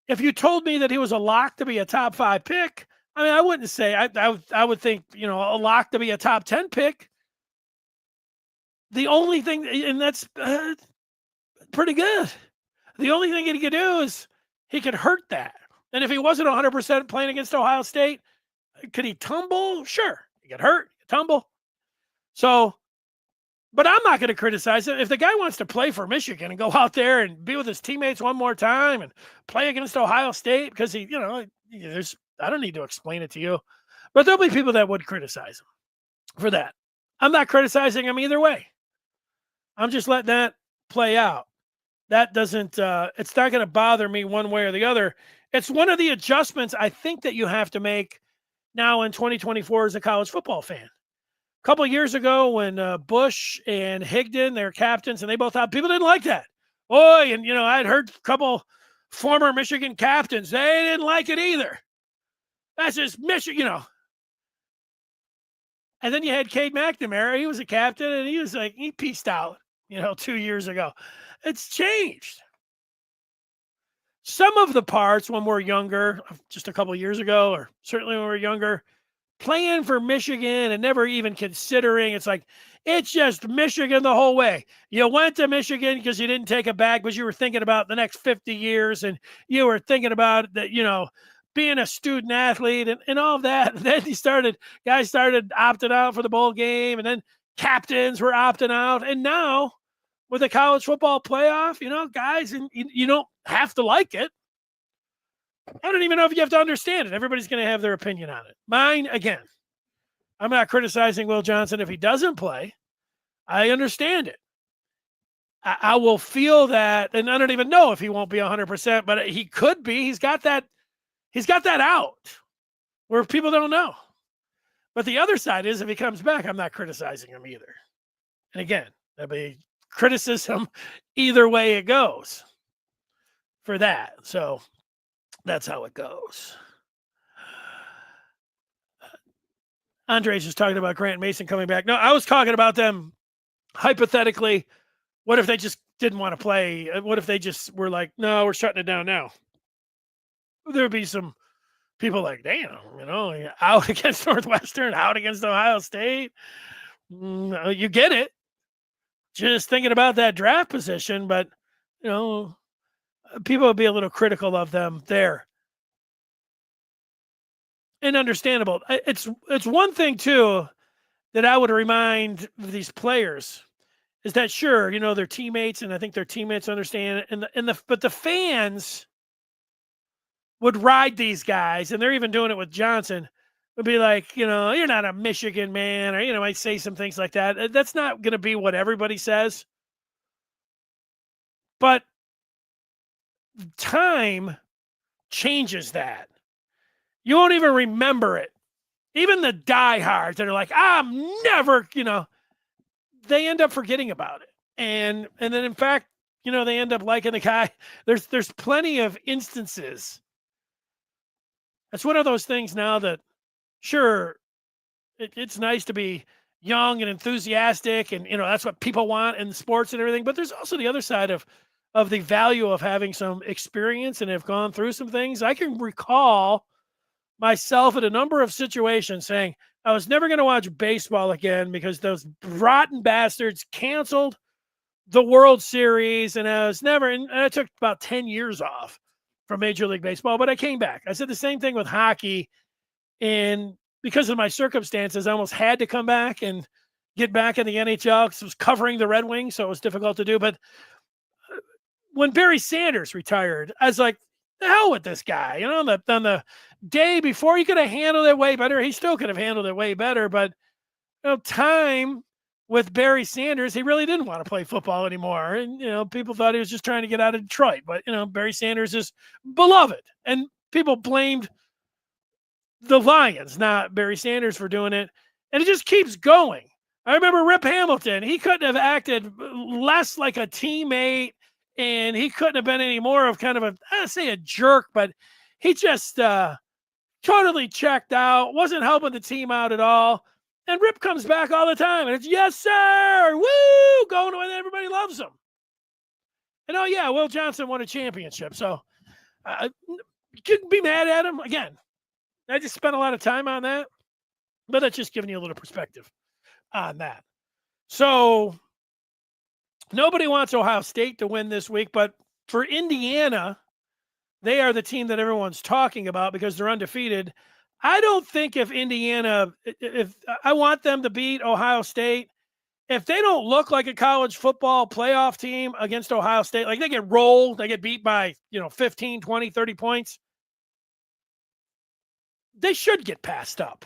if you told me that he was a lock to be a top 5 pick, I mean, I wouldn't say, I would think, a lock to be a top 10 pick. The only thing, and that's pretty good. The only thing he could do is he could hurt that. And if he wasn't 100% playing against Ohio State, could he tumble? Sure. He get hurt, tumble. So, but I'm not going to criticize it. If the guy wants to play for Michigan and go out there and be with his teammates one more time and play against Ohio State, because I don't need to explain it to you, but there'll be people that would criticize him for that. I'm not criticizing him either way. I'm just letting that play out. that doesn't, it's not going to bother me one way or the other. It's one of the adjustments I think that you have to make now in 2024 as a college football fan. A couple of years ago when Bush and Higdon, they're captains, and they both thought people didn't like that. Boy, and, I'd heard a couple former Michigan captains, they didn't like it either. That's just Michigan. And then you had Cade McNamara. He was a captain, and he was like, he pieced out, 2 years ago. It's changed. Some of the parts when we're younger, just a couple of years ago, or certainly when we were younger, playing for Michigan and never even considering, it's like, it's just Michigan the whole way. You went to Michigan because you didn't take a bag, but you were thinking about the next 50 years, and you were thinking about that, being a student athlete and all of that. And then guys started opting out for the bowl game, and then captains were opting out. And now with the college football playoff, guys, and you don't have to like it. I don't even know if you have to understand it. Everybody's going to have their opinion on it. Mine, again, I'm not criticizing Will Johnson if he doesn't play. I understand it. I will feel that, and I don't even know if he won't be 100%, but he could be. He's got that out where people don't know. But the other side is if he comes back, I'm not criticizing him either. And again, that'd be criticism either way it goes for that. So that's how it goes. Andre's just talking about Grant Mason coming back. No, I was talking about them hypothetically. What if they just didn't want to play? What if they just were like, no, we're shutting it down now? There'd be some people like, damn, out against Northwestern, out against Ohio State. You get it. Just thinking about that draft position, but, people would be a little critical of them there. And understandable. It's one thing, too, that I would remind these players is that, sure, they're teammates, and I think their teammates understand it. But the fans would ride these guys, and they're even doing it with Johnson, would be like, you're not a Michigan man, or, might say some things like that. That's not going to be what everybody says. But time changes that. You won't even remember it. Even the diehards that are like, I'm never, they end up forgetting about it. And then, in fact, they end up liking the guy. There's plenty of instances. It's one of those things now that, sure, it's nice to be young and enthusiastic, and that's what people want in sports and everything. But there's also the other side of the value of having some experience and have gone through some things. I can recall myself in a number of situations saying I was never going to watch baseball again because those rotten bastards canceled the World Series, and and I took about 10 years off from Major League Baseball, but I came back. I said the same thing with hockey, and because of my circumstances, I almost had to come back and get back in the NHL because I was covering the Red Wings, so it was difficult to do. But when Barry Sanders retired, I was like, the hell with this guy. On the day before, he could have handled it way better. He still could have handled it way better, but time with Barry Sanders, he really didn't want to play football anymore. And, people thought he was just trying to get out of Detroit. But, Barry Sanders is beloved. And people blamed the Lions, not Barry Sanders, for doing it. And it just keeps going. I remember Rip Hamilton. He couldn't have acted less like a teammate, and he couldn't have been any more of kind of a jerk, but he just totally checked out, wasn't helping the team out at all. And Rip comes back all the time, and it's, yes, sir, woo, going away, everybody loves him. And, oh, yeah, Will Johnson won a championship, so you couldn't be mad at him. Again, I just spent a lot of time on that, but that's just giving you a little perspective on that. So nobody wants Ohio State to win this week, but for Indiana, they are the team that everyone's talking about because they're undefeated. I don't think if I want them to beat Ohio State, if they don't look like a college football playoff team against Ohio State, like they get rolled, they get beat by, 15, 20, 30 points, they should get passed up.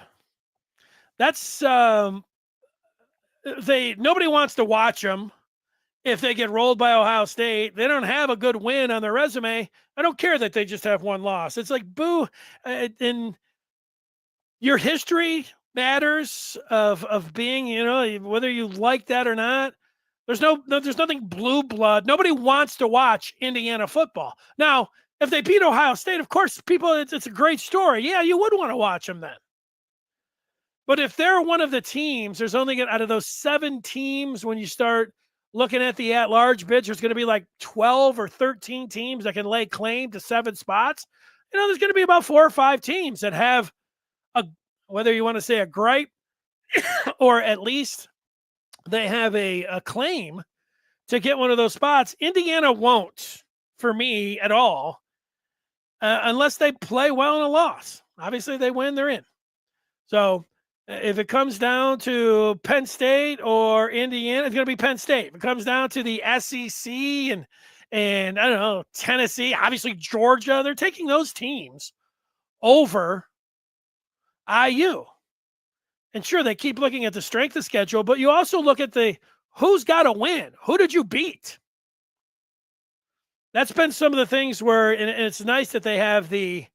That's nobody wants to watch them. if they get rolled by Ohio State, they don't have a good win on their resume. I don't care that they just have one loss. It's like, boo. And your history matters of being, whether you like that or not. There's nothing blue blood. Nobody wants to watch Indiana football. Now, if they beat Ohio State, of course, it's a great story. Yeah, you would want to watch them then. But if they're one of the teams, there's only out of those 7 teams, when you start looking at the at-large bids, there's going to be like 12 or 13 teams that can lay claim to 7 spots. There's going to be about 4 or 5 teams that have whether you want to say a gripe or at least they have a claim to get one of those spots. Indiana won't, for me, at all, unless they play well in a loss. Obviously, they win, they're in. So if it comes down to Penn State or Indiana, it's going to be Penn State. If it comes down to the SEC and I don't know, Tennessee, obviously Georgia, they're taking those teams over IU. And sure, they keep looking at the strength of schedule, but you also look at who's got to win. Who did you beat? That's been some of the things where, and it's nice that they have the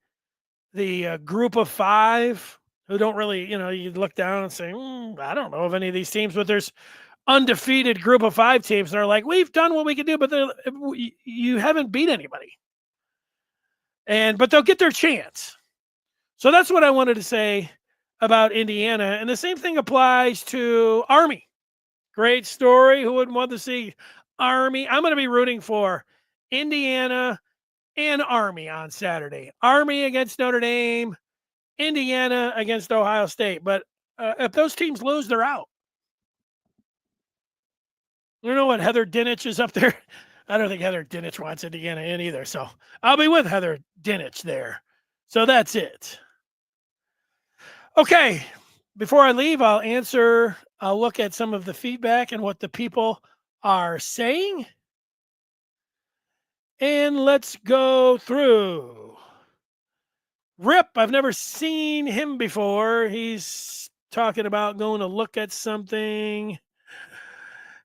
group of 5 who don't really, you look down and say, I don't know of any of these teams, but there's undefeated group of 5 teams that are like, we've done what we can do, but you haven't beat anybody. But they'll get their chance. So that's what I wanted to say about Indiana. And the same thing applies to Army. Great story. Who wouldn't want to see Army? I'm going to be rooting for Indiana and Army on Saturday. Army against Notre Dame, Indiana against Ohio State. But if those teams lose, they're out. I don't know what Heather Dinich is up there. I don't think Heather Dinich wants Indiana in either. So I'll be with Heather Dinich there. So that's it. Okay. Before I leave, I'll look at some of the feedback and what the people are saying. And let's go through. Rip, I've never seen him before. He's talking about going to look at something.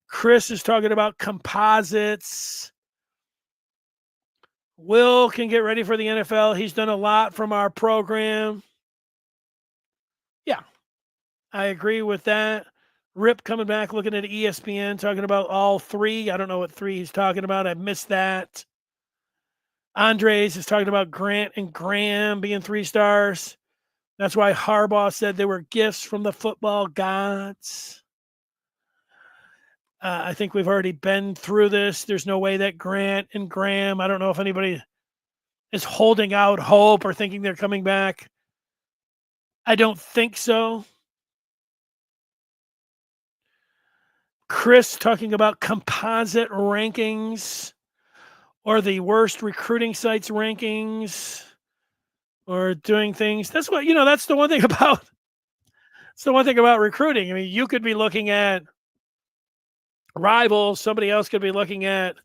Chris is talking about composites. Will can get ready for the NFL. He's done a lot from our program. Yeah, I agree with that. Rip coming back, looking at ESPN, talking about all 3. I don't know what 3 he's talking about. I missed that. Andres is talking about Grant and Graham being 3 stars. That's why Harbaugh said they were gifts from the football gods. I think we've already been through this. There's no way that Grant and Graham, I don't know if anybody is holding out hope or thinking they're coming back. I don't think so. Chris talking about composite rankings or the worst recruiting sites rankings or doing things. That's what, that's the one thing about, recruiting. I mean, you could be looking at Rivals, somebody else could be looking at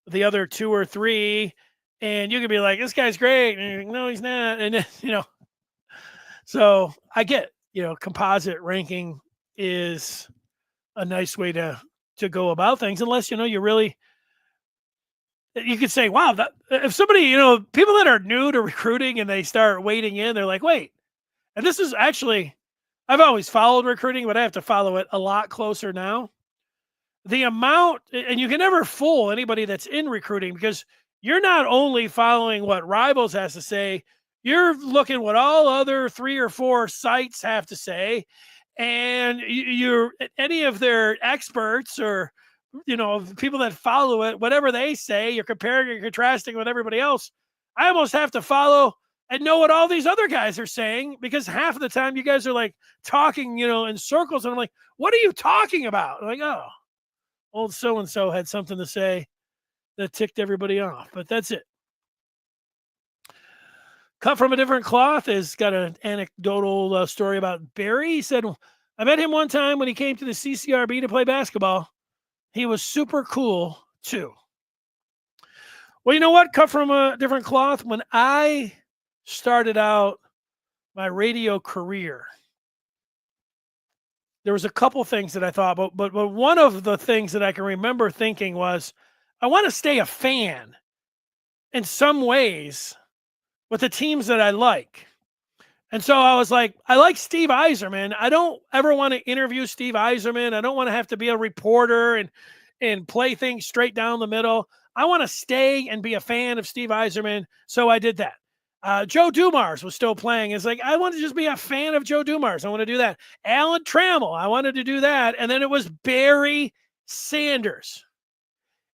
the other 2 or 3, and you could be like, this guy's great. And no, he's not. And then, so I get, composite ranking is a nice way to go about things, unless, you could say, wow, that if somebody, people that are new to recruiting and they start wading in, they're like, wait, and this is actually, I've always followed recruiting, but I have to follow it a lot closer now. The amount, and you can never fool anybody that's in recruiting, because you're not only following what Rivals has to say, you're looking what all other 3 or 4 sites have to say, and you're any of their experts or people that follow it, whatever they say, you're comparing and contrasting with everybody else. I almost have to follow and know what all these other guys are saying, because half of the time you guys are like talking, in circles, and I'm like, what are you talking about? I'm like, oh, old so-and-so had something to say that ticked everybody off, but that's it. Cut from a different cloth has got an anecdotal story about Barry. He said, I met him one time when he came to the CCRB to play basketball. He was super cool too. Well, you know what? Cut from a different cloth. When I started out my radio career, there was a couple things that I thought, but one of the things that I can remember thinking was, I want to stay a fan in some ways with the teams that I like. And so I was like, I like Steve Yzerman. I don't ever want to interview Steve Yzerman. I don't want to have to be a reporter and play things straight down the middle. I want to stay and be a fan of Steve Yzerman. So I did that. Joe Dumars was still playing. It's like, I want to just be a fan of Joe Dumars. I want to do that. Alan Trammell, I wanted to do that. And then it was Barry Sanders.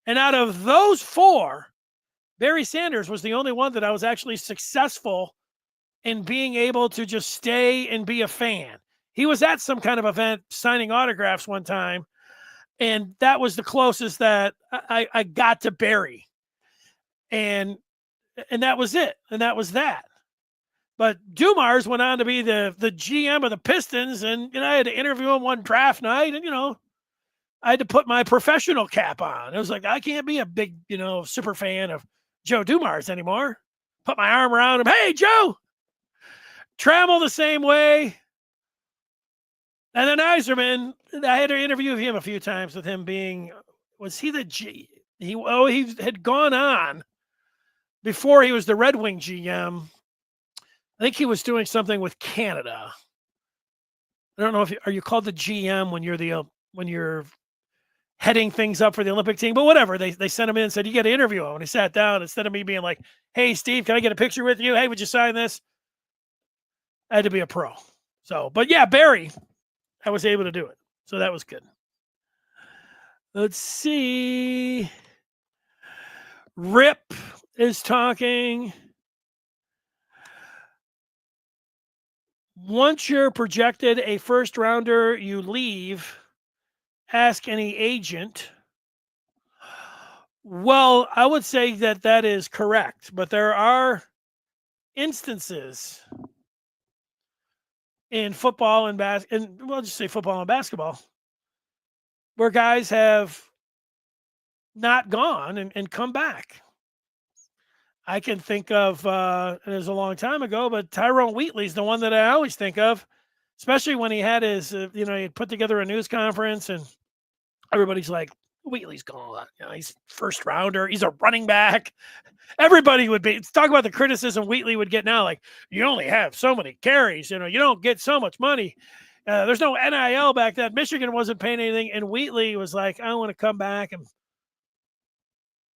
And out of those four, Barry Sanders was the only one that I was actually successful in being able to just stay and be a fan. He was at some kind of event signing autographs one time, and that was the closest that I got to Barry. And that was it. And that was that. But Dumars went on to be the GM of the Pistons, and I had to interview him one draft night, and I had to put my professional cap on. It was like, I can't be a big, super fan of Joe Dumars anymore. Put my arm around him. Hey, Joe! Trammell the same way. And then Yzerman, I had to interview him a few times with him being, was he the G? He had gone on before he was the Red Wing GM. I think he was doing something with Canada. I don't know are you called the GM when you're heading things up for the Olympic team, but whatever. They sent him in and said, you got to interview him. And he sat down instead of me being like, hey, Steve, can I get a picture with you? Hey, would you sign this? I had to be a pro. So, but yeah, Barry, I was able to do it. So that was good. Let's see. Rip is talking. Once you're projected a first rounder, you leave. Ask any agent. Well, I would say that is correct, but there are instances in football and we'll just say football and basketball, where guys have not gone and come back. I can think of, it was a long time ago, but Tyrone Wheatley's the one that I always think of, especially when he had his, he had put together a news conference and everybody's like, Wheatley's gone. He's first rounder. He's a running back. Everybody would be talk about the criticism Wheatley would get now. Like, you only have so many carries. You don't get so much money. There's no NIL back then. Michigan wasn't paying anything. And Wheatley was like, I want to come back. And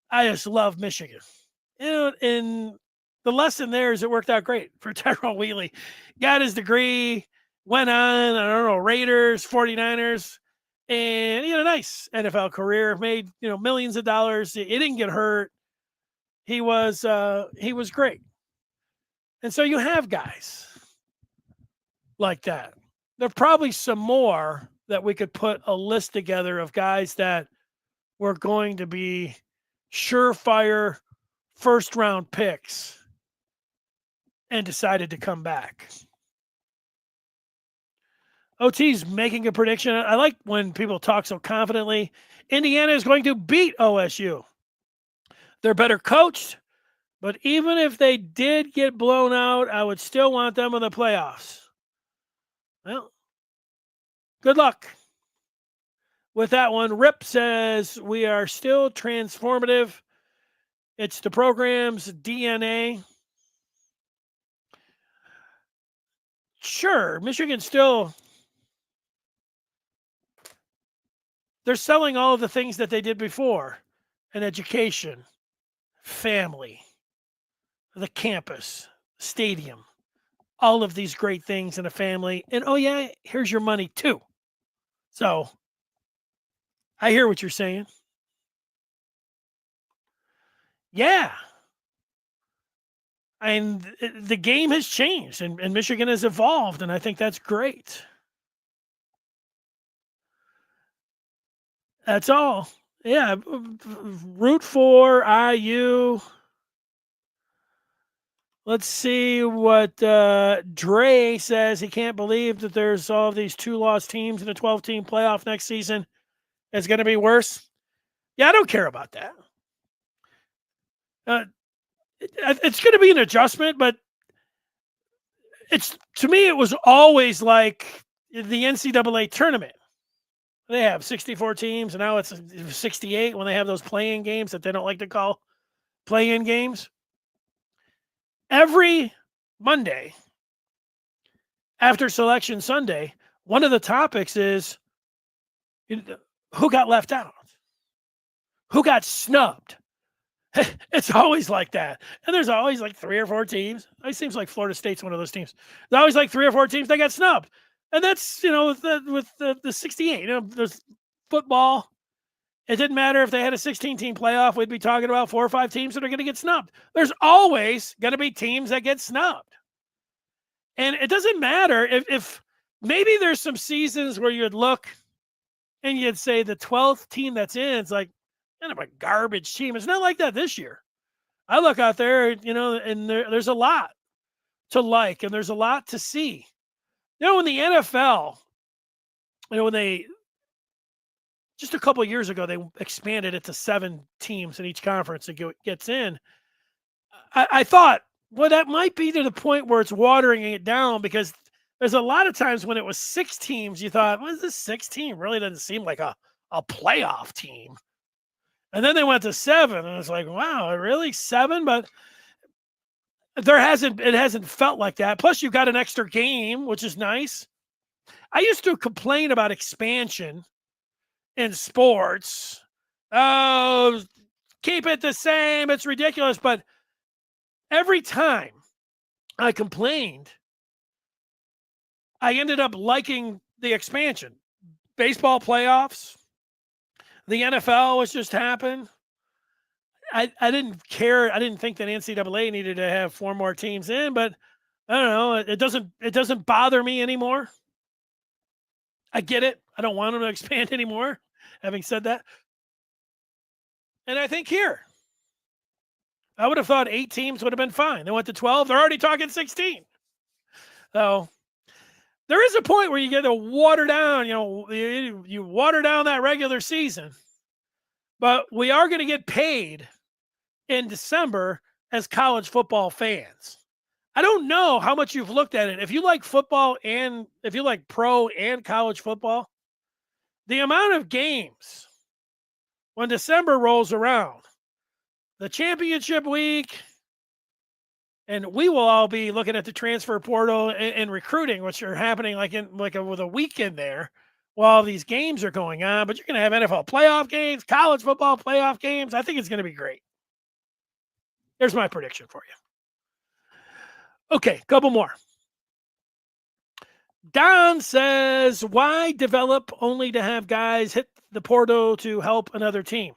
I just love Michigan. And the lesson there is it worked out great for Tyrone Wheatley. Got his degree, went on, I don't know, Raiders, 49ers. And he had a nice NFL career, made, millions of dollars. He didn't get hurt. He was great. And so you have guys like that. There are probably some more that we could put a list together of guys that were going to be surefire first round picks and decided to come back. OT's making a prediction. I like when people talk so confidently. Indiana is going to beat OSU. They're better coached, but even if they did get blown out, I would still want them in the playoffs. Well, good luck with that one. Rip says we are still transformative. It's the program's DNA. Sure, Michigan still... They're selling all of the things that they did before. An education, family, the campus, stadium, all of these great things in a family. And, oh, yeah, here's your money, too. So I hear what you're saying. Yeah. And the game has changed, and Michigan has evolved, and I think that's great. That's all. Yeah. Root for IU. Let's see what Dre says. He can't believe that there's all of these 2-loss teams in a 12-team playoff next season. It's going to be worse. Yeah, I don't care about that. It's going to be an adjustment, but to me, it was always like, the NCAA tournament. They have 64 teams, and now it's 68 when they have those play-in games that they don't like to call play-in games. Every Monday after Selection Sunday, one of the topics is who got left out? Who got snubbed? It's always like that. And there's always like 3 or 4 teams. It seems like Florida State's one of those teams. There's always like 3 or 4 teams that got snubbed. And that's, with the 68, there's football. It didn't matter if they had a 16-team playoff. We'd be talking about 4 or 5 teams that are going to get snubbed. There's always going to be teams that get snubbed. And it doesn't matter if maybe there's some seasons where you'd look and you'd say the 12th team that's in, it's like kind of a garbage team. It's not like that this year. I look out there, and there's a lot to like, and there's a lot to see. In the NFL, when they just a couple of years ago, they expanded it to 7 teams in each conference that gets in. I thought, well, that might be to the point where it's watering it down, because there's a lot of times when it was 6 teams, you thought, what is this 6 team? Really doesn't seem like a playoff team. And then they went to 7, and it's like, wow, really 7? But it hasn't felt like that. Plus, you got an extra game, which is nice. I used to complain about expansion in sports. Oh, keep it the same. It's ridiculous. But every time I complained, I ended up liking the expansion. Baseball playoffs, the NFL was just happened. I didn't care. I didn't think that NCAA needed to have 4 more teams in, but I don't know. It doesn't bother me anymore. I get it. I don't want them to expand anymore, having said that. And I think here, I would have thought 8 teams would have been fine. They went to 12. They're already talking 16. So there is a point where you get to water down, you water down that regular season. But we are going to get paid in December as college football fans. I don't know how much you've looked at it. If you like football and if you like pro and college football, the amount of games when December rolls around, the championship week, and we will all be looking at the transfer portal and recruiting, which are happening with a weekend there while these games are going on. But you're going to have NFL playoff games, college football playoff games. I think it's going to be great. There's my prediction for you. Okay, couple more. Don says, why develop only to have guys hit the portal to help another team?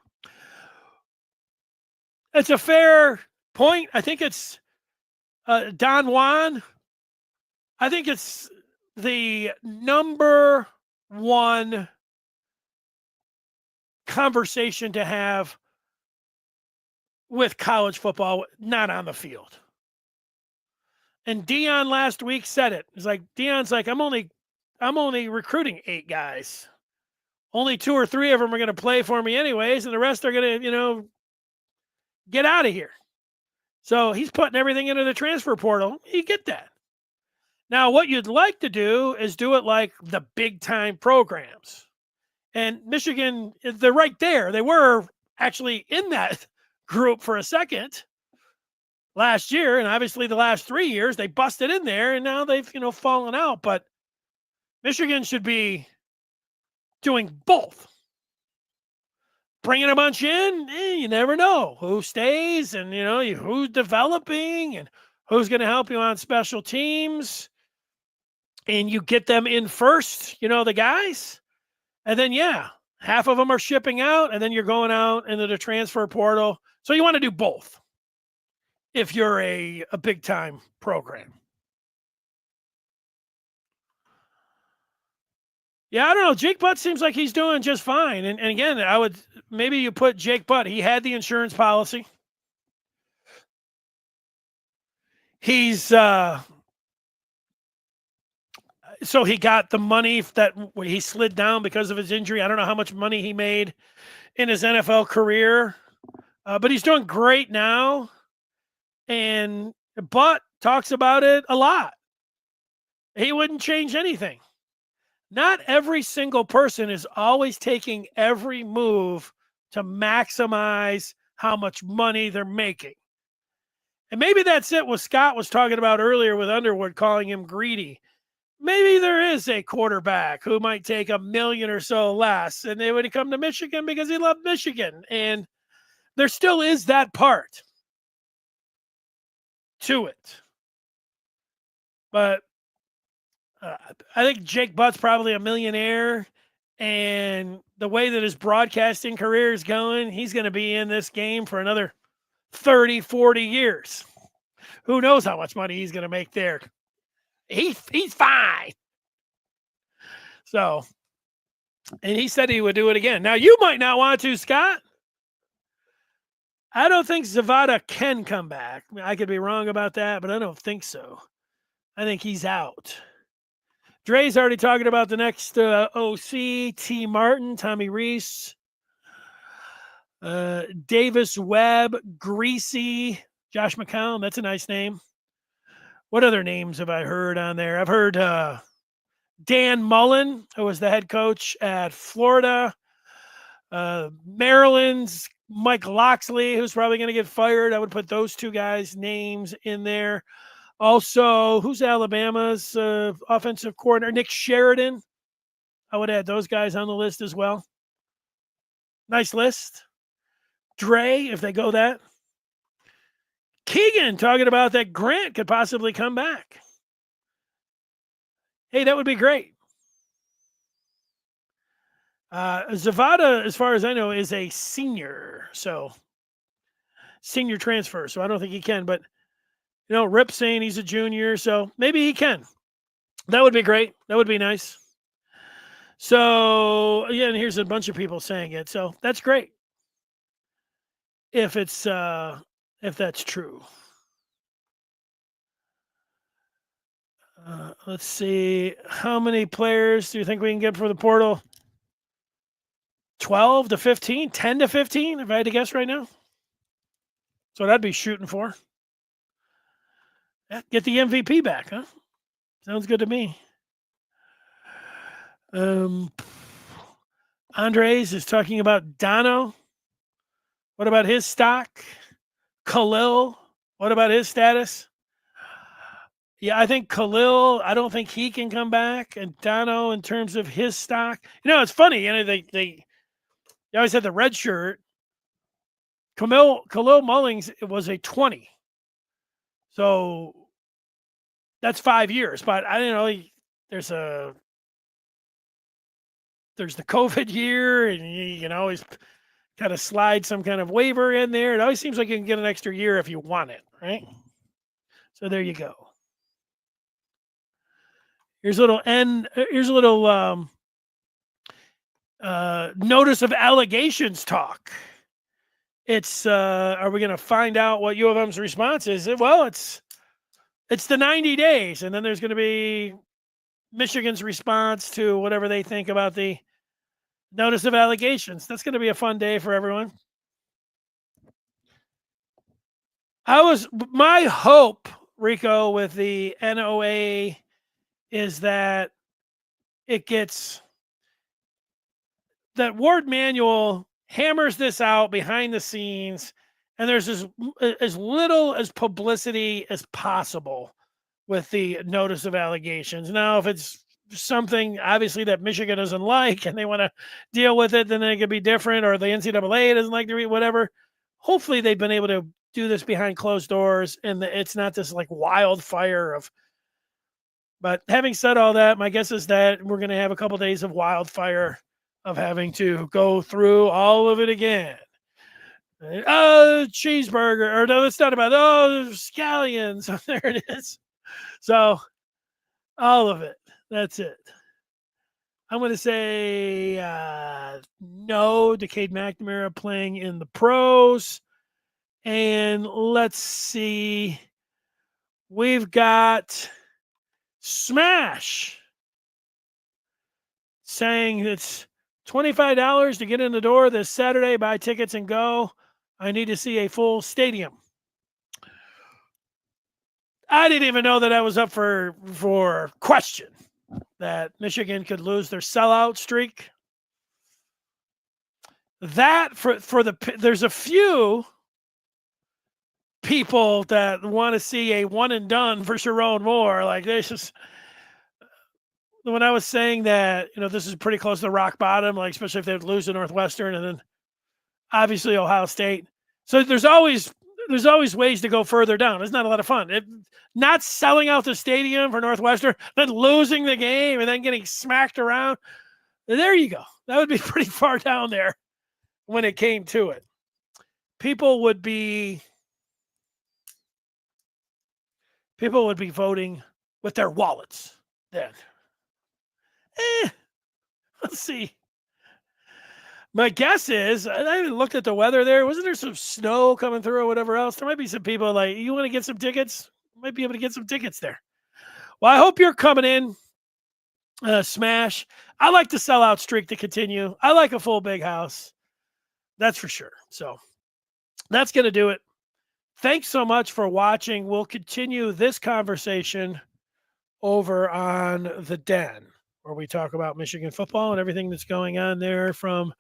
It's a fair point. I think it's Don Juan. I think it's the number one conversation to have with college football, not on the field. And Deion last week said it. It's like, Deion's like, I'm only recruiting 8 guys. Only 2 or 3 of them are going to play for me anyways, and the rest are going to, get out of here. So he's putting everything into the transfer portal. You get that. Now, what you'd like to do is do it like the big-time programs. And Michigan, they're right there. They were actually in that group for a second last year, and obviously the last 3 years they busted in there, and now they've fallen out. But Michigan should be doing both. Bringing a bunch in, you never know who stays, and who's developing, and who's going to help you on special teams, and you get them in first. The guys, and then half of them are shipping out, and then you're going out into the transfer portal. So you want to do both if you're a big-time program. Yeah, I don't know. Jake Butt seems like he's doing just fine. And again, maybe you put Jake Butt. He had the insurance policy. He's so he got the money that he slid down because of his injury. I don't know how much money he made in his NFL career, but he's doing great now. And Butt talks about it a lot. He wouldn't change anything. not every single person is always taking every move to maximize how much money they're making. And maybe that's it what Scott was talking about earlier with Underwood, calling him greedy. Maybe there is a quarterback who might take $1 million or so less, and they would come to Michigan because he loved Michigan. And there still is that part to it. But I think Jake Butt's probably a millionaire, and the way that his broadcasting career is going, he's going to be in this game for another 30, 40 years. Who knows how much money he's going to make there? He's fine. So, and he said he would do it again. Now, you might not want to, Scott. I don't think Zavada can come back. I could be wrong about that, but I don't think so. I think he's out. Dre's already talking about the next OC, T. Martin, Tommy Reese, Davis Webb, Greasy, Josh McCown. That's a nice name. What other names have I heard on there? I've heard Dan Mullen, who was the head coach at Florida. Maryland's Mike Loxley, who's probably going to get fired. I would put those two guys' names in there. Also, who's Alabama's offensive coordinator? Nick Sheridan. I would add those guys on the list as well. Nice list. Dre, if they go that. Keegan talking about that Grant could possibly come back. Hey, that would be great. Zavada, as far as I know, is a senior. So, senior transfer. So, I don't think he can. But, Rip's saying he's a junior. So, maybe he can. That would be great. That would be nice. So, yeah, and here's a bunch of people saying it. So, that's great. If that's true. Let's see. How many players do you think we can get for the portal? 12 to 15, 10 to 15, if I had to guess right now. So that'd be shooting for. Yeah, get the MVP back, huh? Sounds good to me. Andres is talking about Dono. What about his stock? Khalil, what about his status? Yeah, I think Khalil, I don't think he can come back. And Dono, in terms of his stock, it's funny. They always had the red shirt. Khalil Mullings was a 20. So that's 5 years. But I don't know. There's the COVID year, and you can always kind of slide some kind of waiver in there. It always seems like you can get an extra year if you want it, right? So there you go. Here's a little notice of allegations talk. It's are we going to find out what U of M's response is? Well, it's the 90 days, and then there's going to be Michigan's response to whatever they think about the notice of allegations. That's going to be a fun day for everyone. My hope, Rico, with the NOA is that that Ward Manuel hammers this out behind the scenes, and there's as little as publicity as possible with the notice of allegations. Now, if it's something obviously that Michigan doesn't like and they want to deal with it, then it could be different, or the NCAA doesn't like to read whatever. Hopefully they've been able to do this behind closed doors, and it's not this like wildfire of. But having said all that, my guess is that we're going to have a couple days of wildfire of having to go through all of it again. Cheeseburger, or no, that's not about, scallions. There it is. So all of it. That's it. I'm going to say no to Cade McNamara playing in the pros. And let's see. We've got Smash saying it's $25 to get in the door this Saturday. Buy tickets and go. I need to see a full stadium. I didn't even know that was up for question. that Michigan could lose their sellout streak. That there's a few people that want to see a one and done for Sharon Moore. Like this is when I was saying that, this is pretty close to the rock bottom, like especially if they would lose to Northwestern and then obviously Ohio State. So there's always ways to go further down. It's not a lot of fun. Not selling out the stadium for Northwestern, then losing the game and then getting smacked around. There you go. That would be pretty far down there when it came to it. People would be voting with their wallets then. Let's see. My guess is, I haven't looked at the weather there. Wasn't there some snow coming through or whatever else? There might be some people like, you want to get some tickets? Might be able to get some tickets there. Well, I hope you're coming in. Smash. I like the sellout streak to continue. I like a full big house. That's for sure. So that's going to do it. Thanks so much for watching. We'll continue this conversation over on The Den, where we talk about Michigan football and everything that's going on there, from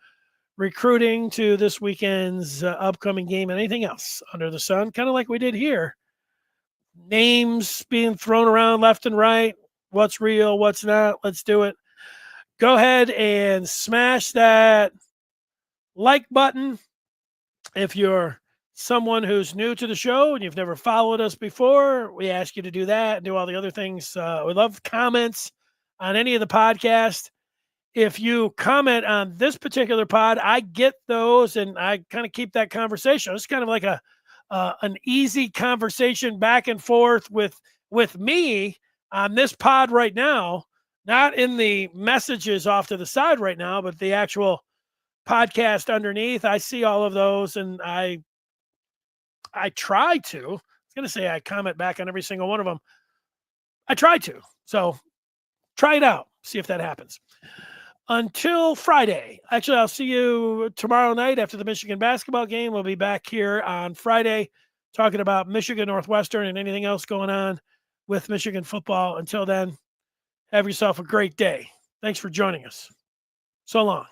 recruiting to this weekend's upcoming game and anything else under the sun, kind of like we did here. Names being thrown around left and right. What's real, what's not. Let's do it. Go ahead and smash that like button. If you're someone who's new to the show and you've never followed us before, we ask you to do that and do all the other things. We love comments on any of the podcasts. If you comment on this particular pod, I get those and I kind of keep that conversation. It's kind of like an easy conversation back and forth with me on this pod right now, not in the messages off to the side right now, but the actual podcast underneath. I see all of those and I try to. I was going to say I comment back on every single one of them. I try to. So try it out. See if that happens. Until Friday. Actually, I'll see you tomorrow night after the Michigan basketball game. We'll be back here on Friday talking about Michigan, Northwestern, and anything else going on with Michigan football. Until then, have yourself a great day. Thanks for joining us. So long.